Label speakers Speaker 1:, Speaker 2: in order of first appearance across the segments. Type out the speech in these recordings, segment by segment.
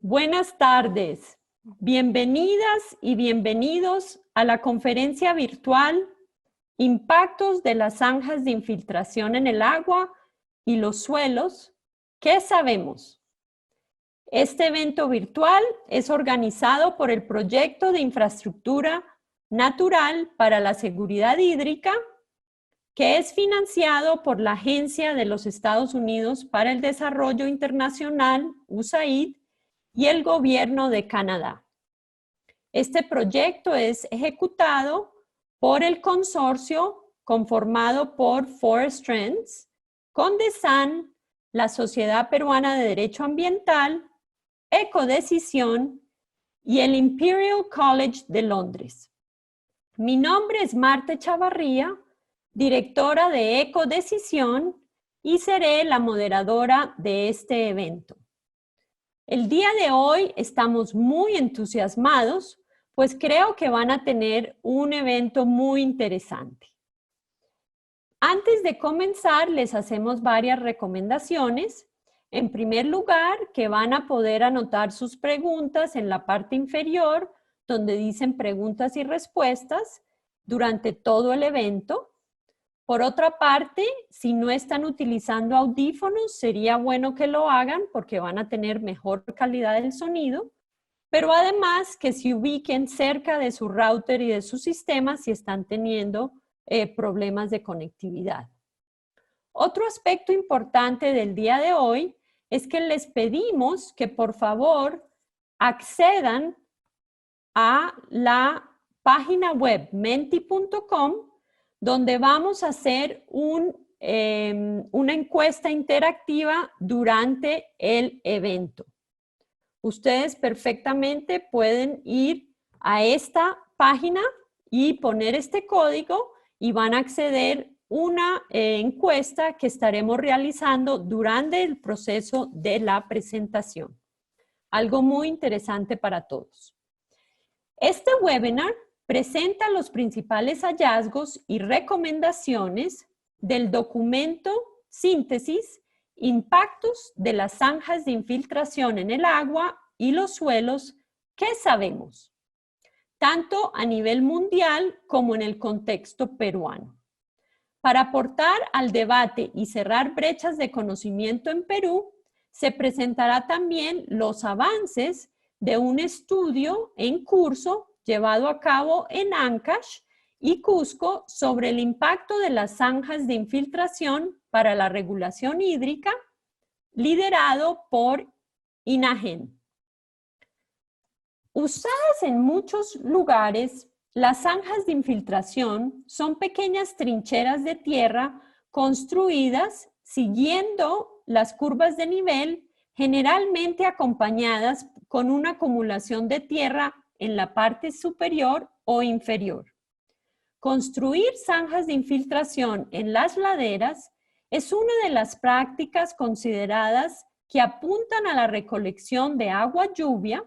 Speaker 1: Buenas tardes. Bienvenidas y bienvenidos a la conferencia virtual Impactos de las zanjas de infiltración en el agua y los suelos. ¿Qué sabemos? Este evento virtual es organizado por el Proyecto de Infraestructura Natural para la Seguridad Hídrica, que es financiado por la Agencia de los Estados Unidos para el Desarrollo Internacional, USAID, y el Gobierno de Canadá. Este proyecto es ejecutado por el consorcio conformado por Forest Trends, Condesan, la Sociedad Peruana de Derecho Ambiental, Ecodecisión y el Imperial College de Londres. Mi nombre es Marta Chavarría, directora de Ecodecisión, y seré la moderadora de este evento. El día de hoy estamos muy entusiasmados, pues creo que van a tener un evento muy interesante. Antes de comenzar, les hacemos varias recomendaciones. En primer lugar, que van a poder anotar sus preguntas en la parte inferior, donde dicen preguntas y respuestas, durante todo el evento. Por otra parte, si no están utilizando audífonos, sería bueno que lo hagan porque van a tener mejor calidad del sonido, pero además que se ubiquen cerca de su router y de su sistema si están teniendo problemas de conectividad. Otro aspecto importante del día de hoy es que les pedimos que por favor accedan a la página web menti.com, donde vamos a hacer una encuesta interactiva durante el evento. Ustedes perfectamente pueden ir a esta página y poner este código y van a acceder a una encuesta que estaremos realizando durante el proceso de la presentación. Algo muy interesante para todos. Este webinar presenta los principales hallazgos y recomendaciones del documento Síntesis, Impactos de las zanjas de infiltración en el agua y los suelos. ¿Qué sabemos? Tanto a nivel mundial como en el contexto peruano. Para aportar al debate y cerrar brechas de conocimiento en Perú, se presentará también los avances de un estudio en curso llevado a cabo en Ancash y Cusco sobre el impacto de las zanjas de infiltración para la regulación hídrica, liderado por INAGEN. Usadas en muchos lugares, las zanjas de infiltración son pequeñas trincheras de tierra construidas siguiendo las curvas de nivel, generalmente acompañadas con una acumulación de tierra en la parte superior o inferior. Construir zanjas de infiltración en las laderas es una de las prácticas consideradas que apuntan a la recolección de agua lluvia,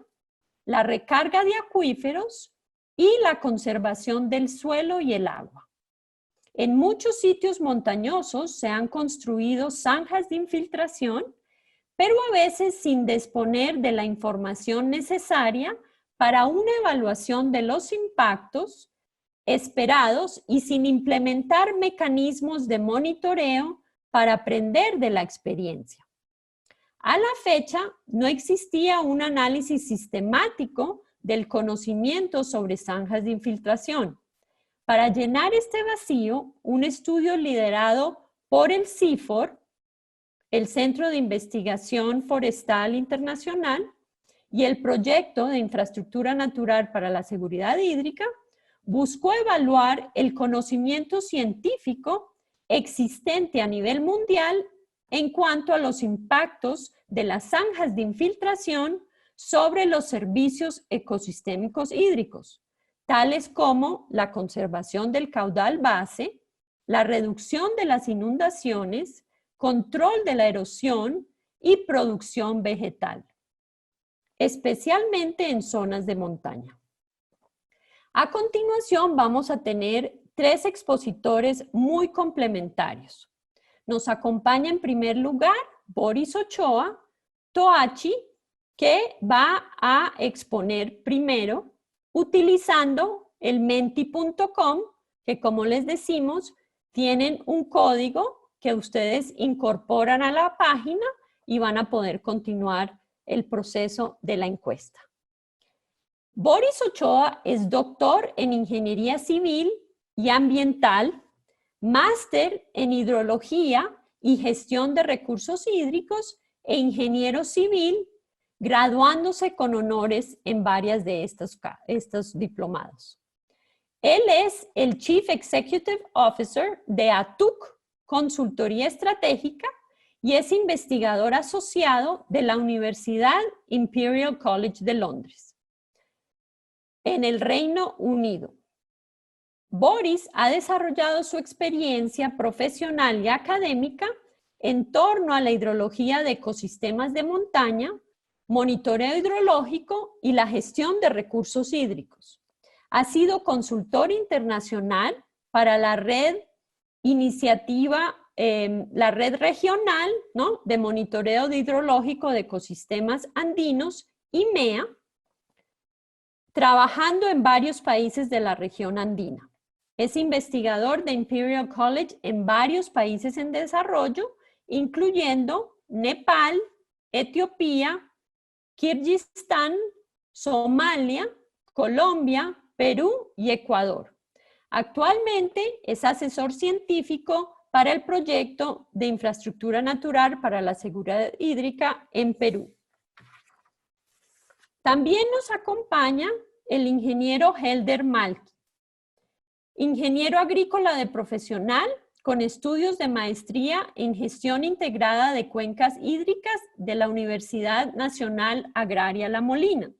Speaker 1: la recarga de acuíferos y la conservación del suelo y el agua. En muchos sitios montañosos se han construido zanjas de infiltración, pero a veces sin disponer de la información necesaria para una evaluación de los impactos esperados y sin implementar mecanismos de monitoreo para aprender de la experiencia. A la fecha, no existía un análisis sistemático del conocimiento sobre zanjas de infiltración. Para llenar este vacío, un estudio liderado por el CIFOR, el Centro de Investigación Forestal Internacional, y el Proyecto de Infraestructura Natural para la Seguridad Hídrica, buscó evaluar el conocimiento científico existente a nivel mundial en cuanto a los impactos de las zanjas de infiltración sobre los servicios ecosistémicos hídricos, tales como la conservación del caudal base, la reducción de las inundaciones, control de la erosión y producción vegetal, especialmente en zonas de montaña. A continuación vamos a tener 3 expositores muy complementarios. Nos acompaña en primer lugar Boris Ochoa, Toachi, que va a exponer primero utilizando el menti.com, que como les decimos, tienen un código que ustedes incorporan a la página y van a poder continuar el proceso de la encuesta. Boris Ochoa es doctor en Ingeniería Civil y Ambiental, máster en Hidrología y Gestión de Recursos Hídricos e ingeniero civil, graduándose con honores en varias de estos diplomados. Él es el Chief Executive Officer de ATUC, Consultoría Estratégica, y es investigador asociado de la Universidad Imperial College de Londres, en el Reino Unido. Boris ha desarrollado su experiencia profesional y académica en torno a la hidrología de ecosistemas de montaña, monitoreo hidrológico y la gestión de recursos hídricos. Ha sido consultor internacional para la red la red regional, ¿no?, de monitoreo hidrológico de ecosistemas andinos, IMEA, trabajando en varios países de la región andina. Es investigador de Imperial College en varios países en desarrollo, incluyendo Nepal, Etiopía, Kirguistán, Somalia, Colombia, Perú y Ecuador. Actualmente es asesor científico para el proyecto de infraestructura natural para la seguridad hídrica en Perú. También nos acompaña el ingeniero Helder Malki, ingeniero agrícola de profesional con estudios de maestría en gestión integrada de cuencas hídricas de la Universidad Nacional Agraria La Molina.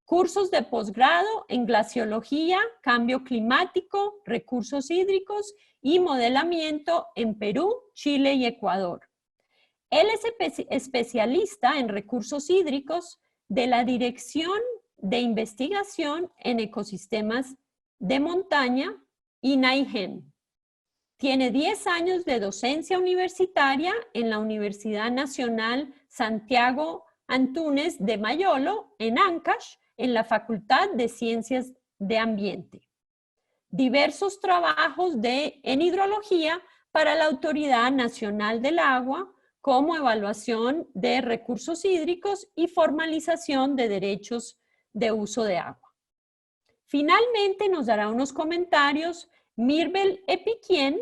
Speaker 1: Cursos de posgrado en glaciología, cambio climático, recursos hídricos y modelamiento en Perú, Chile y Ecuador. Él es especialista en recursos hídricos de la Dirección de Investigación en Ecosistemas de Montaña, INAIGEM. Tiene 10 años de docencia universitaria en la Universidad Nacional Santiago Antúnez de Mayolo, en Ancash, en la Facultad de Ciencias de Ambiente. Diversos trabajos en hidrología para la Autoridad Nacional del Agua, como evaluación de recursos hídricos y formalización de derechos de uso de agua. Finalmente nos dará unos comentarios Mirbel Epiquien,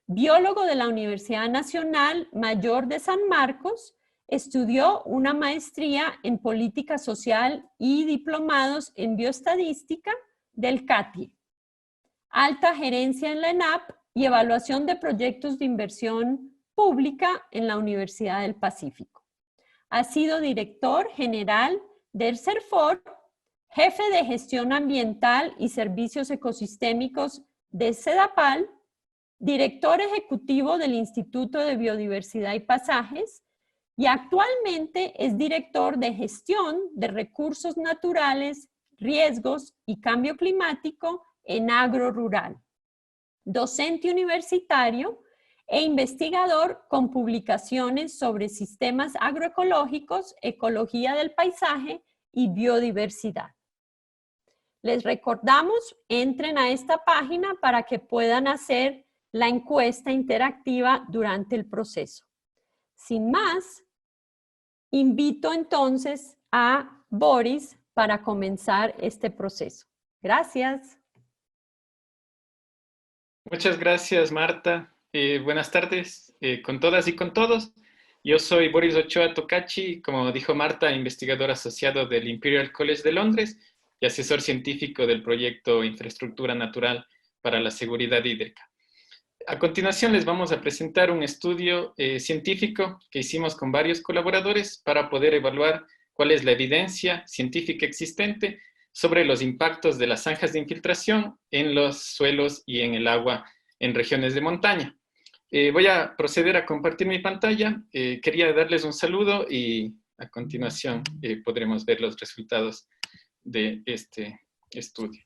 Speaker 1: biólogo de la Universidad Nacional Mayor de San Marcos. Estudió una maestría en política social y diplomados en bioestadística del CATI, alta gerencia en la ENAP y evaluación de proyectos de inversión pública en la Universidad del Pacífico. Ha sido director general del CERFOR, jefe de gestión ambiental y servicios ecosistémicos de CEDAPAL, director ejecutivo del Instituto de Biodiversidad y Paisajes, y actualmente es director de gestión de recursos naturales, riesgos y cambio climático en Agro Rural. Docente universitario e investigador con publicaciones sobre sistemas agroecológicos, ecología del paisaje y biodiversidad. Les recordamos, entren a esta página para que puedan hacer la encuesta interactiva durante el proceso. Sin más, invito entonces a Boris para comenzar este proceso. Gracias.
Speaker 2: Muchas gracias, Marta. Buenas tardes con todas y con todos. Yo soy Boris Ochoa Tocachi, como dijo Marta, investigador asociado del Imperial College de Londres y asesor científico del proyecto Infraestructura Natural para la Seguridad Hídrica. A continuación les vamos a presentar un estudio científico que hicimos con varios colaboradores para poder evaluar cuál es la evidencia científica existente sobre los impactos de las zanjas de infiltración en los suelos y en el agua en regiones de montaña. Voy a proceder a compartir mi pantalla. Quería darles un saludo y a continuación podremos ver los resultados de este estudio.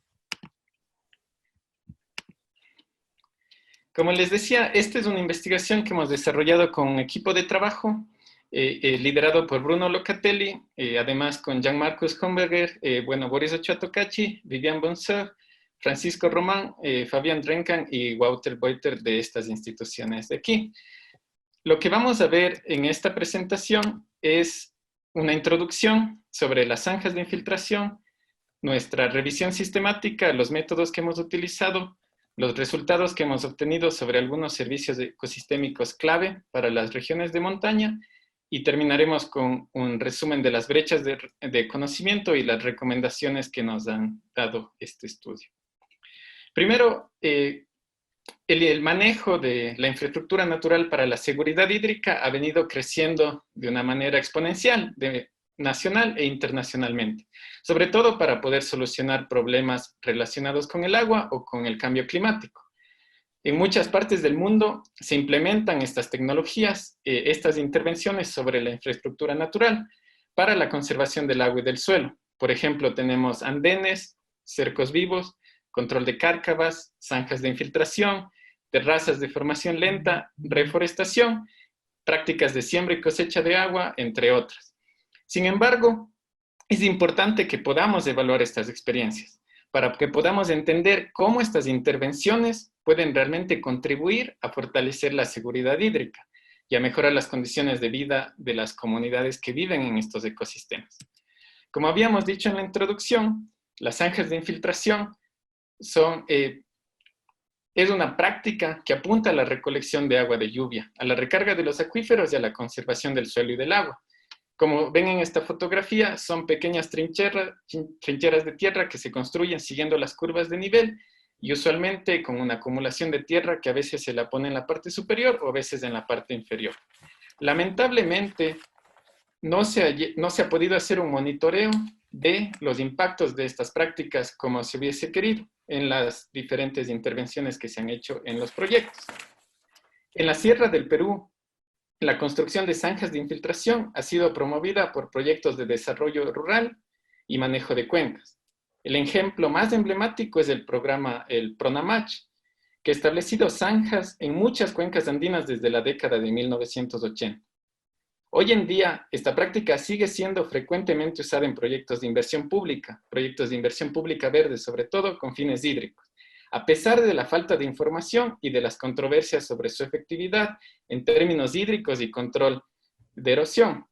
Speaker 2: Como les decía, esta es una investigación que hemos desarrollado con un equipo de trabajo liderado por Bruno Locatelli, además con Jean-Marcus Homberger, Boris Ochoa Tocachi, Vivian Bonsoeur, Francisco Román, Fabián Drenkan y Wouter Beuter de estas instituciones de aquí. Lo que vamos a ver en esta presentación es una introducción sobre las zanjas de infiltración, nuestra revisión sistemática, los métodos que hemos utilizado, los resultados que hemos obtenido sobre algunos servicios ecosistémicos clave para las regiones de montaña, y terminaremos con un resumen de las brechas de conocimiento y las recomendaciones que nos han dado este estudio. Primero, el manejo de la infraestructura natural para la seguridad hídrica ha venido creciendo de una manera exponencial, nacional e internacionalmente, sobre todo para poder solucionar problemas relacionados con el agua o con el cambio climático. En muchas partes del mundo se implementan estas tecnologías, estas intervenciones sobre la infraestructura natural para la conservación del agua y del suelo. Por ejemplo, tenemos andenes, cercos vivos, control de cárcavas, zanjas de infiltración, terrazas de formación lenta, reforestación, prácticas de siembra y cosecha de agua, entre otras. Sin embargo, es importante que podamos evaluar estas experiencias para que podamos entender cómo estas intervenciones pueden realmente contribuir a fortalecer la seguridad hídrica y a mejorar las condiciones de vida de las comunidades que viven en estos ecosistemas. Como habíamos dicho en la introducción, las zanjas de infiltración es una práctica que apunta a la recolección de agua de lluvia, a la recarga de los acuíferos y a la conservación del suelo y del agua. Como ven en esta fotografía, son pequeñas trincheras de tierra que se construyen siguiendo las curvas de nivel y usualmente con una acumulación de tierra que a veces se la pone en la parte superior o a veces en la parte inferior. Lamentablemente, no se ha podido hacer un monitoreo de los impactos de estas prácticas como se hubiese querido en las diferentes intervenciones que se han hecho en los proyectos. En la Sierra del Perú, la construcción de zanjas de infiltración ha sido promovida por proyectos de desarrollo rural y manejo de cuencas. El ejemplo más emblemático es el programa, el PRONAMACH, que ha establecido zanjas en muchas cuencas andinas desde la década de 1980. Hoy en día, esta práctica sigue siendo frecuentemente usada en proyectos de inversión pública verde, sobre todo con fines hídricos, a pesar de la falta de información y de las controversias sobre su efectividad en términos hídricos y control de erosión.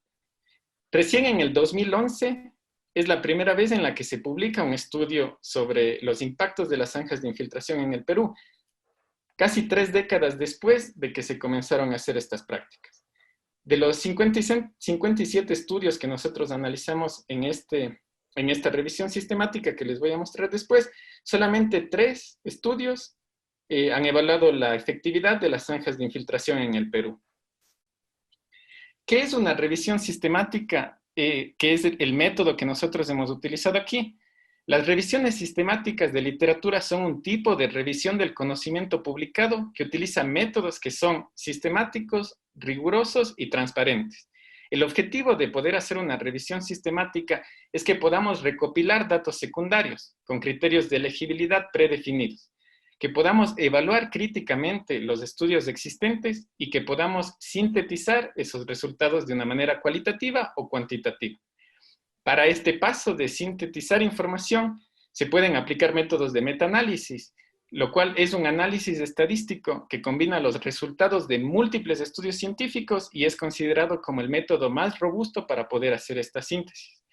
Speaker 2: Recién en el 2011 es la primera vez en la que se publica un estudio sobre los impactos de las zanjas de infiltración en el Perú, casi 3 décadas después de que se comenzaron a hacer estas prácticas. De los 57 estudios que nosotros analizamos en esta revisión sistemática que les voy a mostrar después, solamente 3 estudios han evaluado la efectividad de las zanjas de infiltración en el Perú. ¿Qué es una revisión sistemática? Que es el método que nosotros hemos utilizado aquí. Las revisiones sistemáticas de literatura son un tipo de revisión del conocimiento publicado que utiliza métodos que son sistemáticos, rigurosos y transparentes. El objetivo de poder hacer una revisión sistemática es que podamos recopilar datos secundarios con criterios de elegibilidad predefinidos, que podamos evaluar críticamente los estudios existentes y que podamos sintetizar esos resultados de una manera cualitativa o cuantitativa. Para este paso de sintetizar información, se pueden aplicar métodos de metaanálisis, lo cual es un análisis estadístico que combina los resultados de múltiples estudios científicos y es considerado como el método más robusto para poder hacer esta síntesis.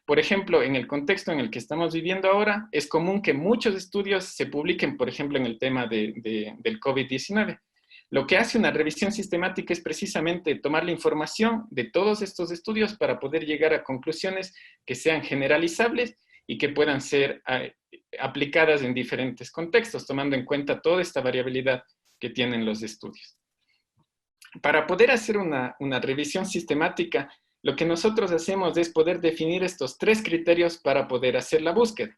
Speaker 2: Por ejemplo, en el contexto en el que estamos viviendo ahora, es común que muchos estudios se publiquen, por ejemplo, en el tema del COVID-19. Lo que hace una revisión sistemática es precisamente tomar la información de todos estos estudios para poder llegar a conclusiones que sean generalizables y que puedan ser aplicadas en diferentes contextos, tomando en cuenta toda esta variabilidad que tienen los estudios. Para poder hacer una revisión sistemática, lo que nosotros hacemos es poder definir estos 3 criterios para poder hacer la búsqueda.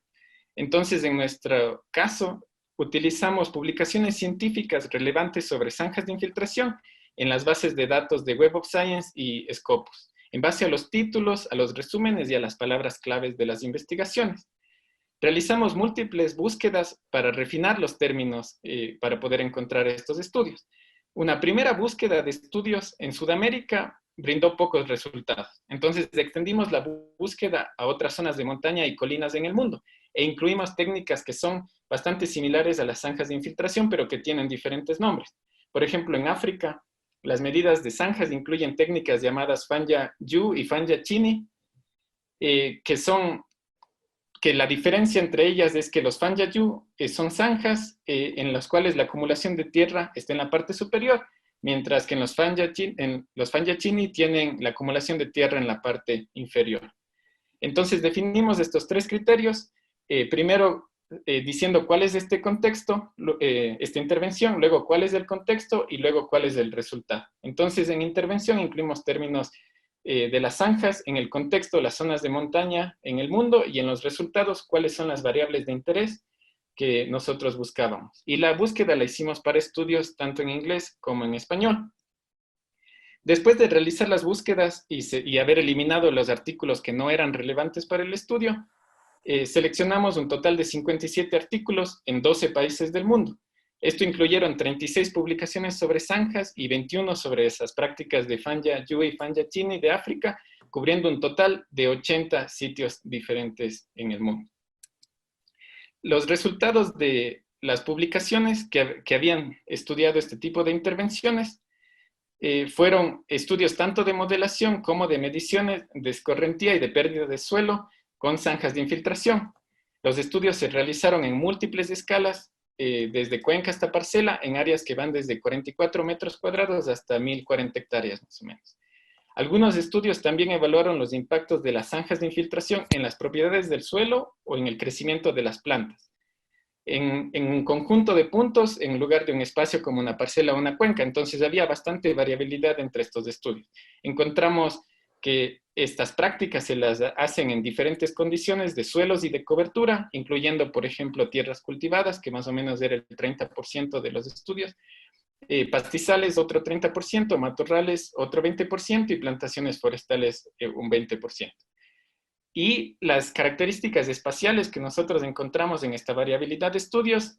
Speaker 2: Entonces, en nuestro caso, utilizamos publicaciones científicas relevantes sobre zanjas de infiltración en las bases de datos de Web of Science y Scopus, en base a los títulos, a los resúmenes y a las palabras claves de las investigaciones. Realizamos múltiples búsquedas para refinar los términos para poder encontrar estos estudios. una primera búsqueda de estudios en Sudamérica brindó pocos resultados. Entonces extendimos la búsqueda a otras zonas de montaña y colinas en el mundo e incluimos técnicas que son bastante similares a las zanjas de infiltración, pero que tienen diferentes nombres. Por ejemplo, en África, las medidas de zanjas incluyen técnicas llamadas Fanja-Yu y Fanja-Chini, que la diferencia entre ellas es que los Fanja-Yu son zanjas en las cuales la acumulación de tierra está en la parte superior, mientras que en los Fanja-Chini tienen la acumulación de tierra en la parte inferior. Entonces definimos estos tres criterios, primero diciendo cuál es este contexto, esta intervención, luego cuál es el contexto y luego cuál es el resultado. Entonces en intervención incluimos términos de las zanjas, en el contexto, las zonas de montaña en el mundo y en los resultados, cuáles son las variables de interés que nosotros buscábamos. Y la búsqueda la hicimos para estudios tanto en inglés como en español. Después de realizar las búsquedas y haber eliminado los artículos que no eran relevantes para el estudio, seleccionamos un total de 57 artículos en 12 países del mundo. Esto incluyeron 36 publicaciones sobre zanjas y 21 sobre esas prácticas de Fanja-Yu y Fanja-Chini de África, cubriendo un total de 80 sitios diferentes en el mundo. Los resultados de las publicaciones que habían estudiado este tipo de intervenciones fueron estudios tanto de modelación como de mediciones de escorrentía y de pérdida de suelo con zanjas de infiltración. Los estudios se realizaron en múltiples escalas, desde cuenca hasta parcela, en áreas que van desde 44 metros cuadrados hasta 1040 hectáreas más o menos. Algunos estudios también evaluaron los impactos de las zanjas de infiltración en las propiedades del suelo o en el crecimiento de las plantas. En un conjunto de puntos en lugar de un espacio como una parcela o una cuenca. Entonces había bastante variabilidad entre estos estudios. Encontramos que estas prácticas se las hacen en diferentes condiciones de suelos y de cobertura, incluyendo, por ejemplo, tierras cultivadas, que más o menos era el 30% de los estudios, pastizales otro 30%, matorrales otro 20% y plantaciones forestales un 20%. Y las características espaciales que nosotros encontramos en esta variabilidad de estudios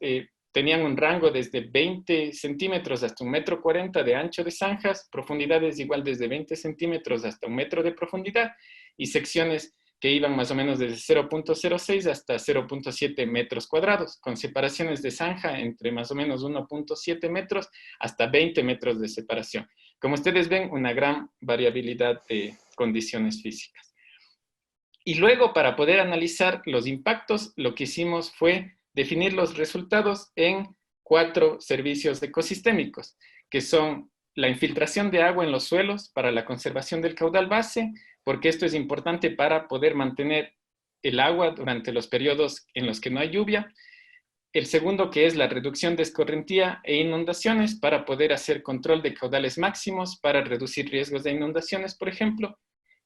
Speaker 2: tenían un rango desde 20 centímetros hasta 1,40 m de ancho de zanjas, profundidades igual desde 20 centímetros hasta 1 metro de profundidad y secciones que iban más o menos desde 0,06 hasta 0,7 metros cuadrados, con separaciones de zanja entre más o menos 1,7 metros hasta 20 metros de separación. Como ustedes ven, una gran variabilidad de condiciones físicas. Y luego, para poder analizar los impactos, lo que hicimos fue definir los resultados en 4 servicios ecosistémicos, que son la infiltración de agua en los suelos para la conservación del caudal base, porque esto es importante para poder mantener el agua durante los periodos en los que no hay lluvia. El segundo, que es la reducción de escorrentía e inundaciones para poder hacer control de caudales máximos para reducir riesgos de inundaciones, por ejemplo.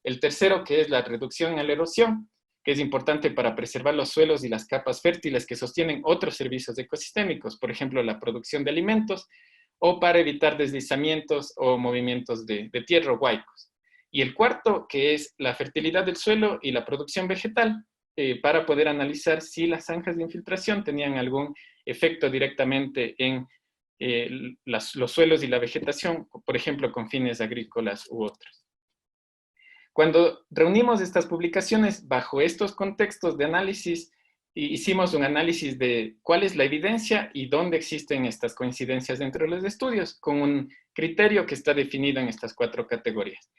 Speaker 2: El tercero, que es la reducción en la erosión, que es importante para preservar los suelos y las capas fértiles que sostienen otros servicios ecosistémicos, por ejemplo, la producción de alimentos, o para evitar deslizamientos o movimientos de tierra o huaicos. Y el cuarto, que es la fertilidad del suelo y la producción vegetal, para poder analizar si las zanjas de infiltración tenían algún efecto directamente en los suelos y la vegetación, por ejemplo, con fines agrícolas u otros. Cuando reunimos estas publicaciones bajo estos contextos de análisis, hicimos un análisis de cuál es la evidencia y dónde existen estas coincidencias dentro de los estudios, con un criterio que está definido en estas 4 categorías.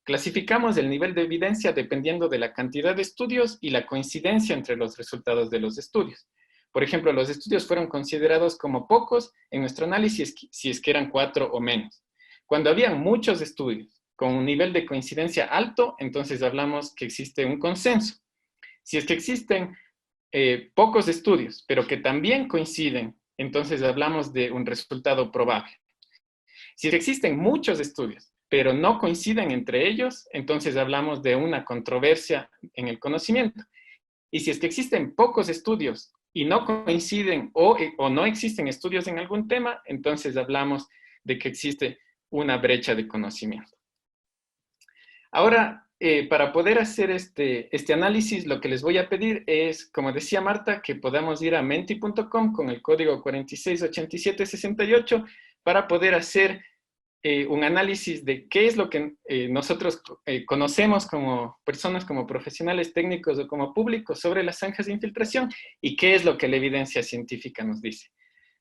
Speaker 2: Clasificamos el nivel de evidencia dependiendo de la cantidad de estudios y la coincidencia entre los resultados de los estudios. Por ejemplo, los estudios fueron considerados como pocos en nuestro análisis si es que eran 4 o menos. Cuando habían muchos estudios con un nivel de coincidencia alto, entonces hablamos que existe un consenso. Si es que existen pocos estudios, pero que también coinciden, entonces hablamos de un resultado probable. Si existen muchos estudios, pero no coinciden entre ellos, entonces hablamos de una controversia en el conocimiento. Y si es que existen pocos estudios y no coinciden o no existen estudios en algún tema, entonces hablamos de que existe una brecha de conocimiento. Ahora, para poder hacer este análisis, lo que les voy a pedir es, como decía Marta, que podamos ir a menti.com con el código 468768 para poder hacer un análisis de qué es lo que nosotros conocemos como personas, como profesionales técnicos o como público sobre las zanjas de infiltración y qué es lo que la evidencia científica nos dice.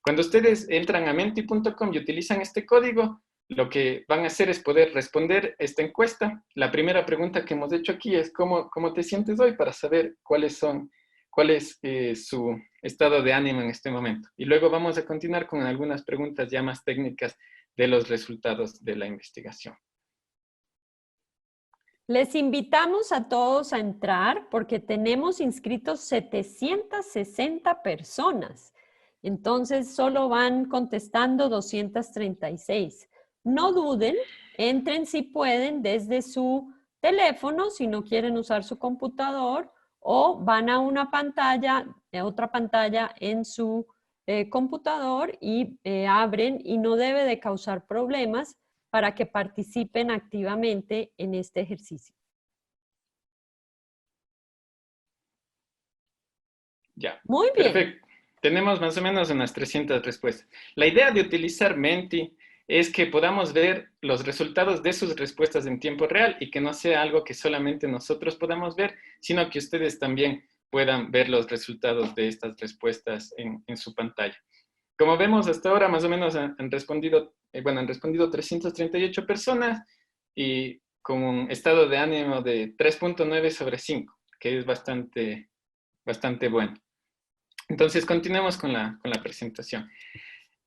Speaker 2: Cuando ustedes entran a menti.com y utilizan este código, lo que van a hacer es poder responder esta encuesta. La primera pregunta que hemos hecho aquí es ¿cómo te sientes hoy? Para saber cuál es su estado de ánimo en este momento. Y luego vamos a continuar con algunas preguntas ya más técnicas de los resultados de la investigación.
Speaker 1: Les invitamos a todos a entrar porque tenemos inscritos 760 personas. Entonces, solo van contestando 236. No duden, entren si pueden desde su teléfono, si no quieren usar su computador, o van a una pantalla, otra pantalla en su computador y abren, y no debe de causar problemas para que participen activamente en este ejercicio.
Speaker 2: Ya.
Speaker 1: Muy bien.
Speaker 2: Perfecto. Tenemos más o menos unas 300 respuestas. La idea de utilizar Menti es que podamos ver los resultados de sus respuestas en tiempo real y que no sea algo que solamente nosotros podamos ver, sino que ustedes también puedan ver los resultados de estas respuestas en su pantalla. Como vemos hasta ahora, más o menos han respondido 338 personas y con un estado de ánimo de 3.9 sobre 5, que es bastante bueno. Entonces, continuemos con la presentación.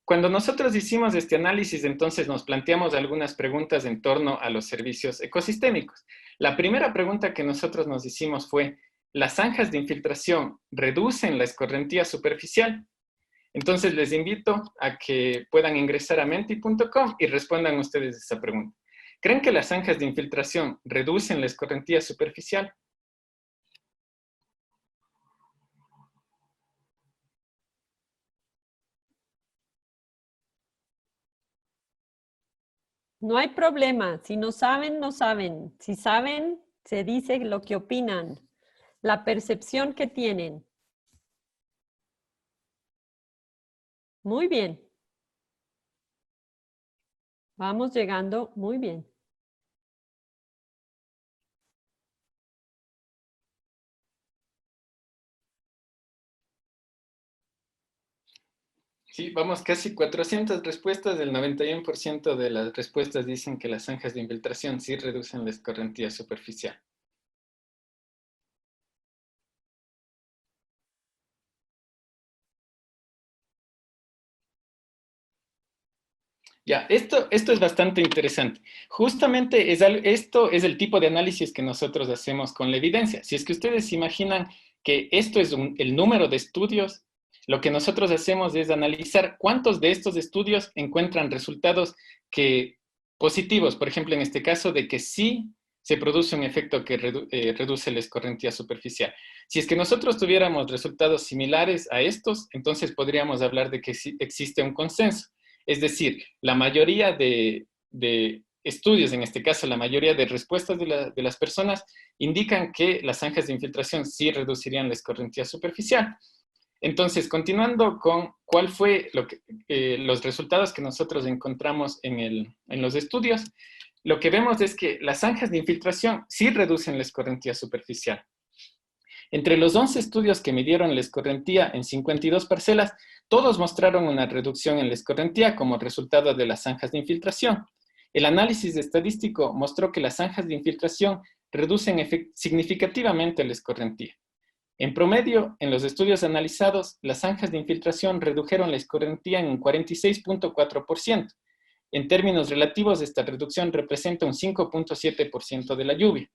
Speaker 2: Cuando nosotros hicimos este análisis, entonces nos planteamos algunas preguntas en torno a los servicios ecosistémicos. La primera pregunta que nosotros nos hicimos fue, ¿las zanjas de infiltración reducen la escorrentía superficial? Entonces, les invito a que puedan ingresar a menti.com y respondan ustedes esa pregunta. ¿Creen que las zanjas de infiltración reducen la escorrentía superficial?
Speaker 1: No hay problema. Si no saben, no saben. Si saben, se dice lo que opinan, la percepción que tienen. Muy bien. Vamos llegando muy bien.
Speaker 2: Sí, vamos, casi 400 respuestas, el 91% de las respuestas dicen que las zanjas de infiltración sí reducen la escorrentía superficial. Ya, esto es bastante interesante. Justamente esto es el tipo de análisis que nosotros hacemos con la evidencia. Si es que ustedes imaginan que esto es el número de estudios, lo que nosotros hacemos es analizar cuántos de estos estudios encuentran resultados positivos, por ejemplo, en este caso, de que sí se produce un efecto que reduce la escorrentía superficial. Si es que nosotros tuviéramos resultados similares a estos, entonces podríamos hablar de que sí existe un consenso. Es decir, la mayoría de estudios, en este caso la mayoría de respuestas de las personas, indican que las zanjas de infiltración sí reducirían la escorrentía superficial. Entonces, continuando con cuál fue los resultados que nosotros encontramos en los estudios, lo que vemos es que las zanjas de infiltración sí reducen la escorrentía superficial. Entre los 11 estudios que midieron la escorrentía en 52 parcelas, todos mostraron una reducción en la escorrentía como resultado de las zanjas de infiltración. El análisis estadístico mostró que las zanjas de infiltración reducen significativamente la escorrentía. En promedio, en los estudios analizados, las zanjas de infiltración redujeron la escorrentía en un 46.4%. En términos relativos, esta reducción representa un 5.7% de la lluvia.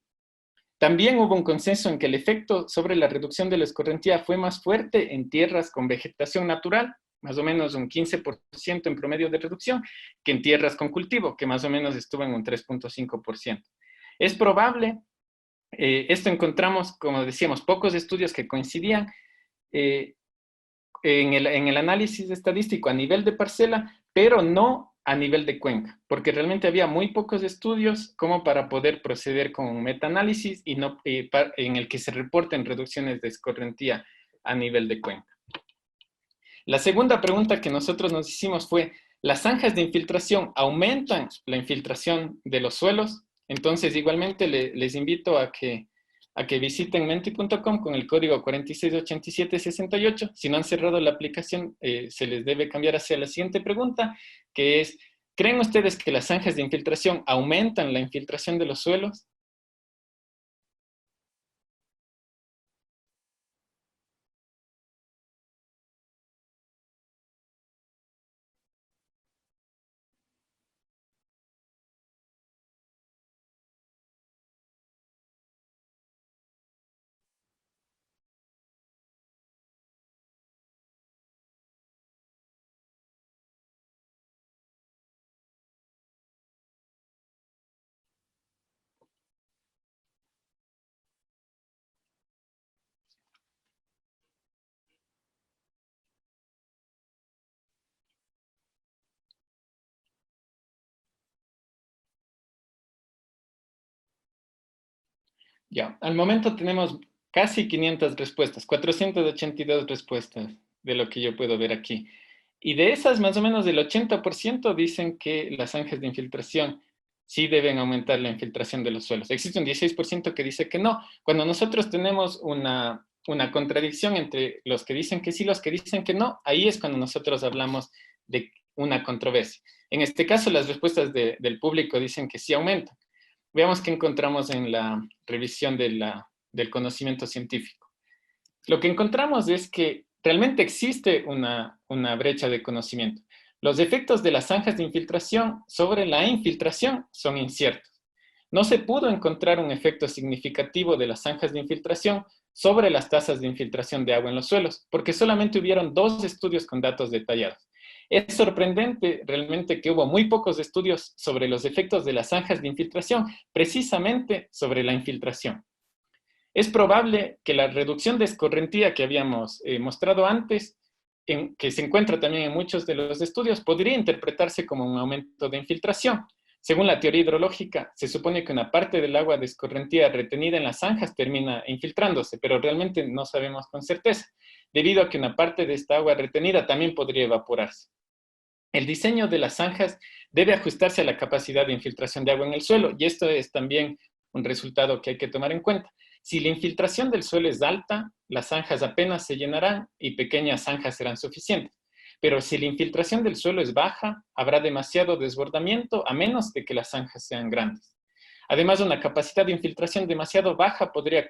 Speaker 2: También hubo un consenso en que el efecto sobre la reducción de la escorrentía fue más fuerte en tierras con vegetación natural, más o menos un 15% en promedio de reducción, que en tierras con cultivo, que más o menos estuvo en un 3.5%. Es probable, esto encontramos, como decíamos, pocos estudios que coincidían en el análisis estadístico a nivel de parcela, pero no a nivel de cuenca, porque realmente había muy pocos estudios como para poder proceder con un metaanálisis y no, en el que se reporten reducciones de escorrentía a nivel de cuenca. La segunda pregunta que nosotros nos hicimos fue, Las zanjas de infiltración aumentan la infiltración de los suelos. Entonces, igualmente les invito a que visiten menti.com con el código 468768. Si no han cerrado la aplicación, se les debe cambiar hacia la siguiente pregunta, que es, ¿creen ustedes que las zanjas de infiltración aumentan la infiltración de los suelos? Ya, al momento tenemos casi 500 respuestas, 482 respuestas de lo que yo puedo ver aquí. Y de esas, más o menos del 80% dicen que las zanjas de infiltración sí deben aumentar la infiltración de los suelos. Existe un 16% que dice que no. Cuando nosotros tenemos una contradicción entre los que dicen que sí y los que dicen que no, ahí es cuando nosotros hablamos de una controversia. En este caso, las respuestas del público dicen que sí aumentan. Veamos qué encontramos en la revisión del conocimiento científico. Lo que encontramos es que realmente existe una brecha de conocimiento. Los efectos de las zanjas de infiltración sobre la infiltración son inciertos. No se pudo encontrar un efecto significativo de las zanjas de infiltración sobre las tasas de infiltración de agua en los suelos, porque solamente hubieron 2 estudios con datos detallados. Es sorprendente realmente que hubo muy pocos estudios sobre los efectos de las zanjas de infiltración, precisamente sobre la infiltración. Es probable que la reducción de escorrentía que habíamos mostrado antes, que se encuentra también en muchos de los estudios, podría interpretarse como un aumento de infiltración. Según la teoría hidrológica, se supone que una parte del agua de escorrentía retenida en las zanjas termina infiltrándose, pero realmente no sabemos con certeza, debido a que una parte de esta agua retenida también podría evaporarse. El diseño de las zanjas debe ajustarse a la capacidad de infiltración de agua en el suelo, y esto es también un resultado que hay que tomar en cuenta. Si la infiltración del suelo es alta, las zanjas apenas se llenarán y pequeñas zanjas serán suficientes. Pero si la infiltración del suelo es baja, habrá demasiado desbordamiento a menos de que las zanjas sean grandes. Además, una capacidad de infiltración demasiado baja podría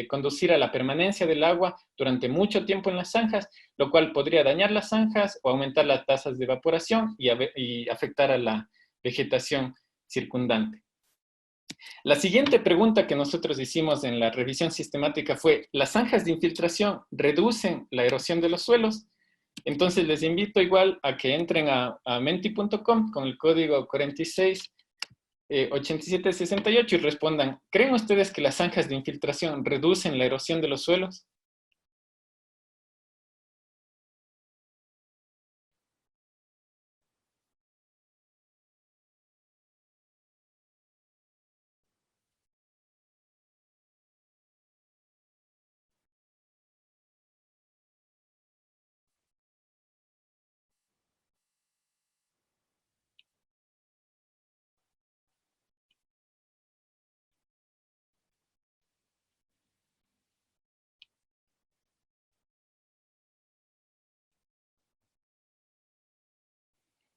Speaker 2: conducir a la permanencia del agua durante mucho tiempo en las zanjas, lo cual podría dañar las zanjas o aumentar las tasas de evaporación y afectar a la vegetación circundante. La siguiente pregunta que nosotros hicimos en la revisión sistemática fue, ¿las zanjas de infiltración reducen la erosión de los suelos? Entonces les invito igual a que entren a menti.com con el código 468768 y respondan, ¿creen ustedes que las zanjas de infiltración reducen la erosión de los suelos?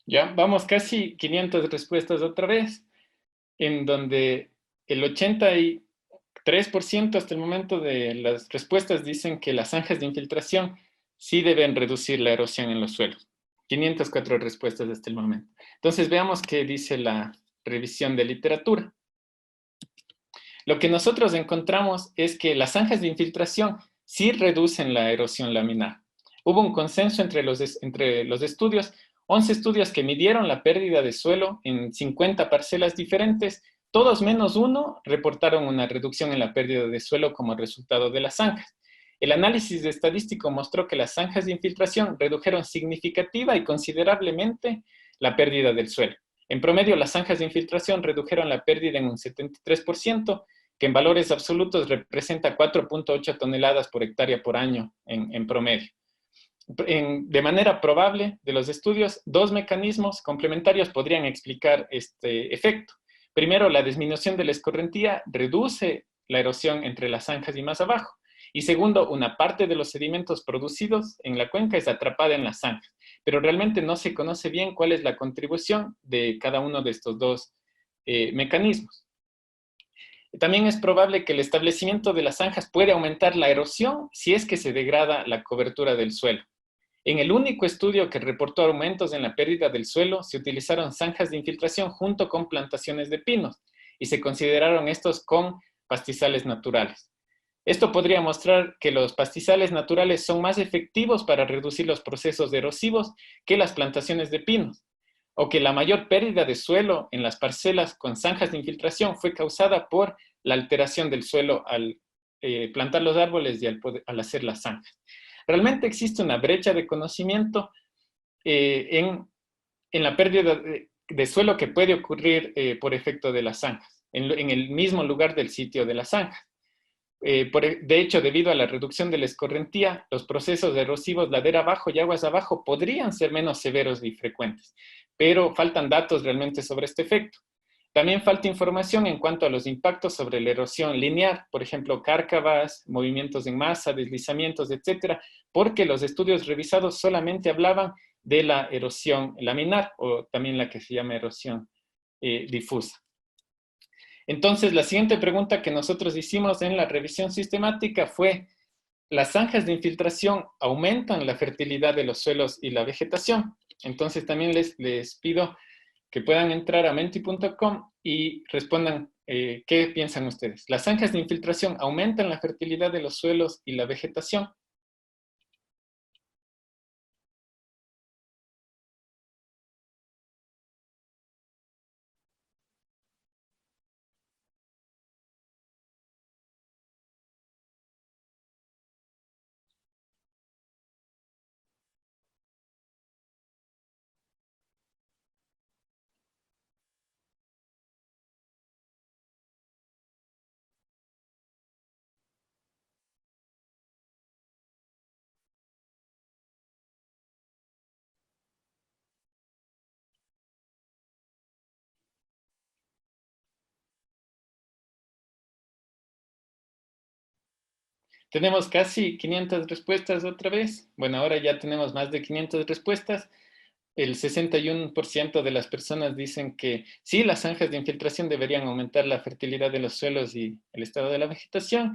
Speaker 2: Ya, vamos casi 500 respuestas otra vez, en donde el 83% hasta el momento de las respuestas dicen que las zanjas de infiltración sí deben reducir la erosión en los suelos. 504 respuestas hasta el momento. Entonces veamos qué dice la revisión de literatura. Lo que nosotros encontramos es que las zanjas de infiltración sí reducen la erosión laminar. Hubo un consenso entre los estudios, 11 estudios que midieron la pérdida de suelo en 50 parcelas diferentes, todos menos uno reportaron una reducción en la pérdida de suelo como resultado de las zanjas. El análisis estadístico mostró que las zanjas de infiltración redujeron significativa y considerablemente la pérdida del suelo. En promedio, las zanjas de infiltración redujeron la pérdida en un 73%, que en valores absolutos representa 4.8 toneladas por hectárea por año en promedio. De manera probable de los estudios, dos mecanismos complementarios podrían explicar este efecto. Primero, la disminución de la escorrentía reduce la erosión entre las zanjas y más abajo. Y segundo, una parte de los sedimentos producidos en la cuenca es atrapada en las zanjas. Pero realmente no se conoce bien cuál es la contribución de cada uno de estos dos mecanismos. También es probable que el establecimiento de las zanjas puede aumentar la erosión si es que se degrada la cobertura del suelo. En el único estudio que reportó aumentos en la pérdida del suelo, se utilizaron zanjas de infiltración junto con plantaciones de pinos y se consideraron estos con pastizales naturales. Esto podría mostrar que los pastizales naturales son más efectivos para reducir los procesos erosivos que las plantaciones de pinos, o que la mayor pérdida de suelo en las parcelas con zanjas de infiltración fue causada por la alteración del suelo al plantar los árboles y al hacer las zanjas. Realmente existe una brecha de conocimiento en la pérdida de suelo que puede ocurrir por efecto de las zanjas, en el mismo lugar del sitio de las zanjas. De hecho, debido a la reducción de la escorrentía, los procesos erosivos ladera abajo y aguas abajo podrían ser menos severos y frecuentes, pero faltan datos realmente sobre este efecto. También falta información en cuanto a los impactos sobre la erosión lineal, por ejemplo, cárcavas, movimientos en masa, deslizamientos, etcétera, porque los estudios revisados solamente hablaban de la erosión laminar, o también la que se llama erosión difusa. Entonces, la siguiente pregunta que nosotros hicimos en la revisión sistemática fue: ¿las zanjas de infiltración aumentan la fertilidad de los suelos y la vegetación? Entonces, también les pido que puedan entrar a menti.com y respondan qué piensan ustedes. ¿Las zanjas de infiltración aumentan la fertilidad de los suelos y la vegetación? Tenemos casi 500 respuestas otra vez. Bueno, ahora ya tenemos más de 500 respuestas. El 61% de las personas dicen que sí, las zanjas de infiltración deberían aumentar la fertilidad de los suelos y el estado de la vegetación.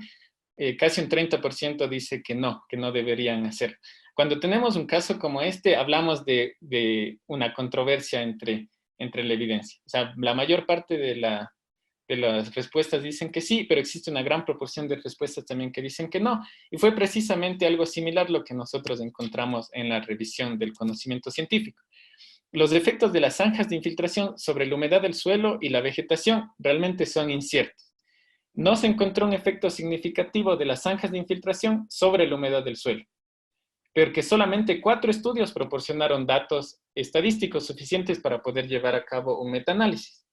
Speaker 2: Casi un 30% dice que no deberían hacer. Cuando tenemos un caso como este, hablamos de una controversia entre la evidencia. O sea, la mayor parte de las respuestas dicen que sí, pero existe una gran proporción de respuestas también que dicen que no. Y fue precisamente algo similar lo que nosotros encontramos en la revisión del conocimiento científico. Los efectos de las zanjas de infiltración sobre la humedad del suelo y la vegetación realmente son inciertos. No se encontró un efecto significativo de las zanjas de infiltración sobre la humedad del suelo, porque solamente 4 estudios proporcionaron datos estadísticos suficientes para poder llevar a cabo un metaanálisis.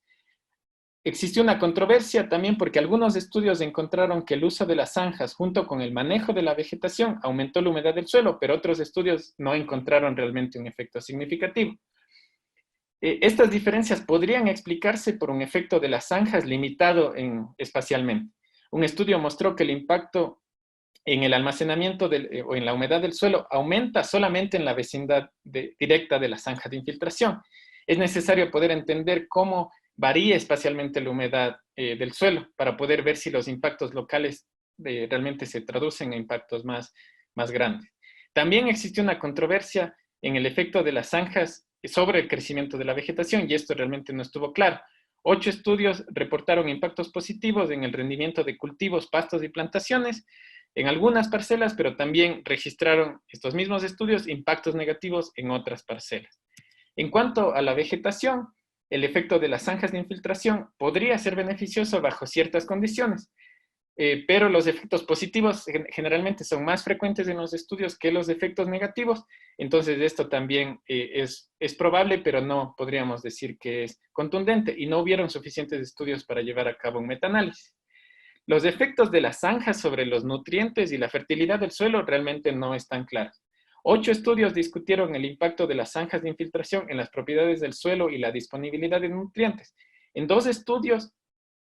Speaker 2: Existió una controversia también porque algunos estudios encontraron que el uso de las zanjas junto con el manejo de la vegetación aumentó la humedad del suelo, pero otros estudios no encontraron realmente un efecto significativo. Estas diferencias podrían explicarse por un efecto de las zanjas limitado espacialmente. Un estudio mostró que el impacto en el almacenamiento o en la humedad del suelo aumenta solamente en la vecindad directa de la zanja de infiltración. Es necesario poder entender cómo varía espacialmente la humedad del suelo para poder ver si los impactos locales realmente se traducen en impactos más grandes. También existe una controversia en el efecto de las zanjas sobre el crecimiento de la vegetación, y esto realmente no estuvo claro. 8 estudios reportaron impactos positivos en el rendimiento de cultivos, pastos y plantaciones en algunas parcelas, pero también registraron estos mismos estudios impactos negativos en otras parcelas. En cuanto a la vegetación, el efecto de las zanjas de infiltración podría ser beneficioso bajo ciertas condiciones, pero los efectos positivos generalmente son más frecuentes en los estudios que los efectos negativos. Entonces esto también es probable, pero no podríamos decir que es contundente, y no hubieron suficientes estudios para llevar a cabo un metaanálisis. Los efectos de las zanjas sobre los nutrientes y la fertilidad del suelo realmente no están claros. 8 estudios discutieron el impacto de las zanjas de infiltración en las propiedades del suelo y la disponibilidad de nutrientes. En 2 estudios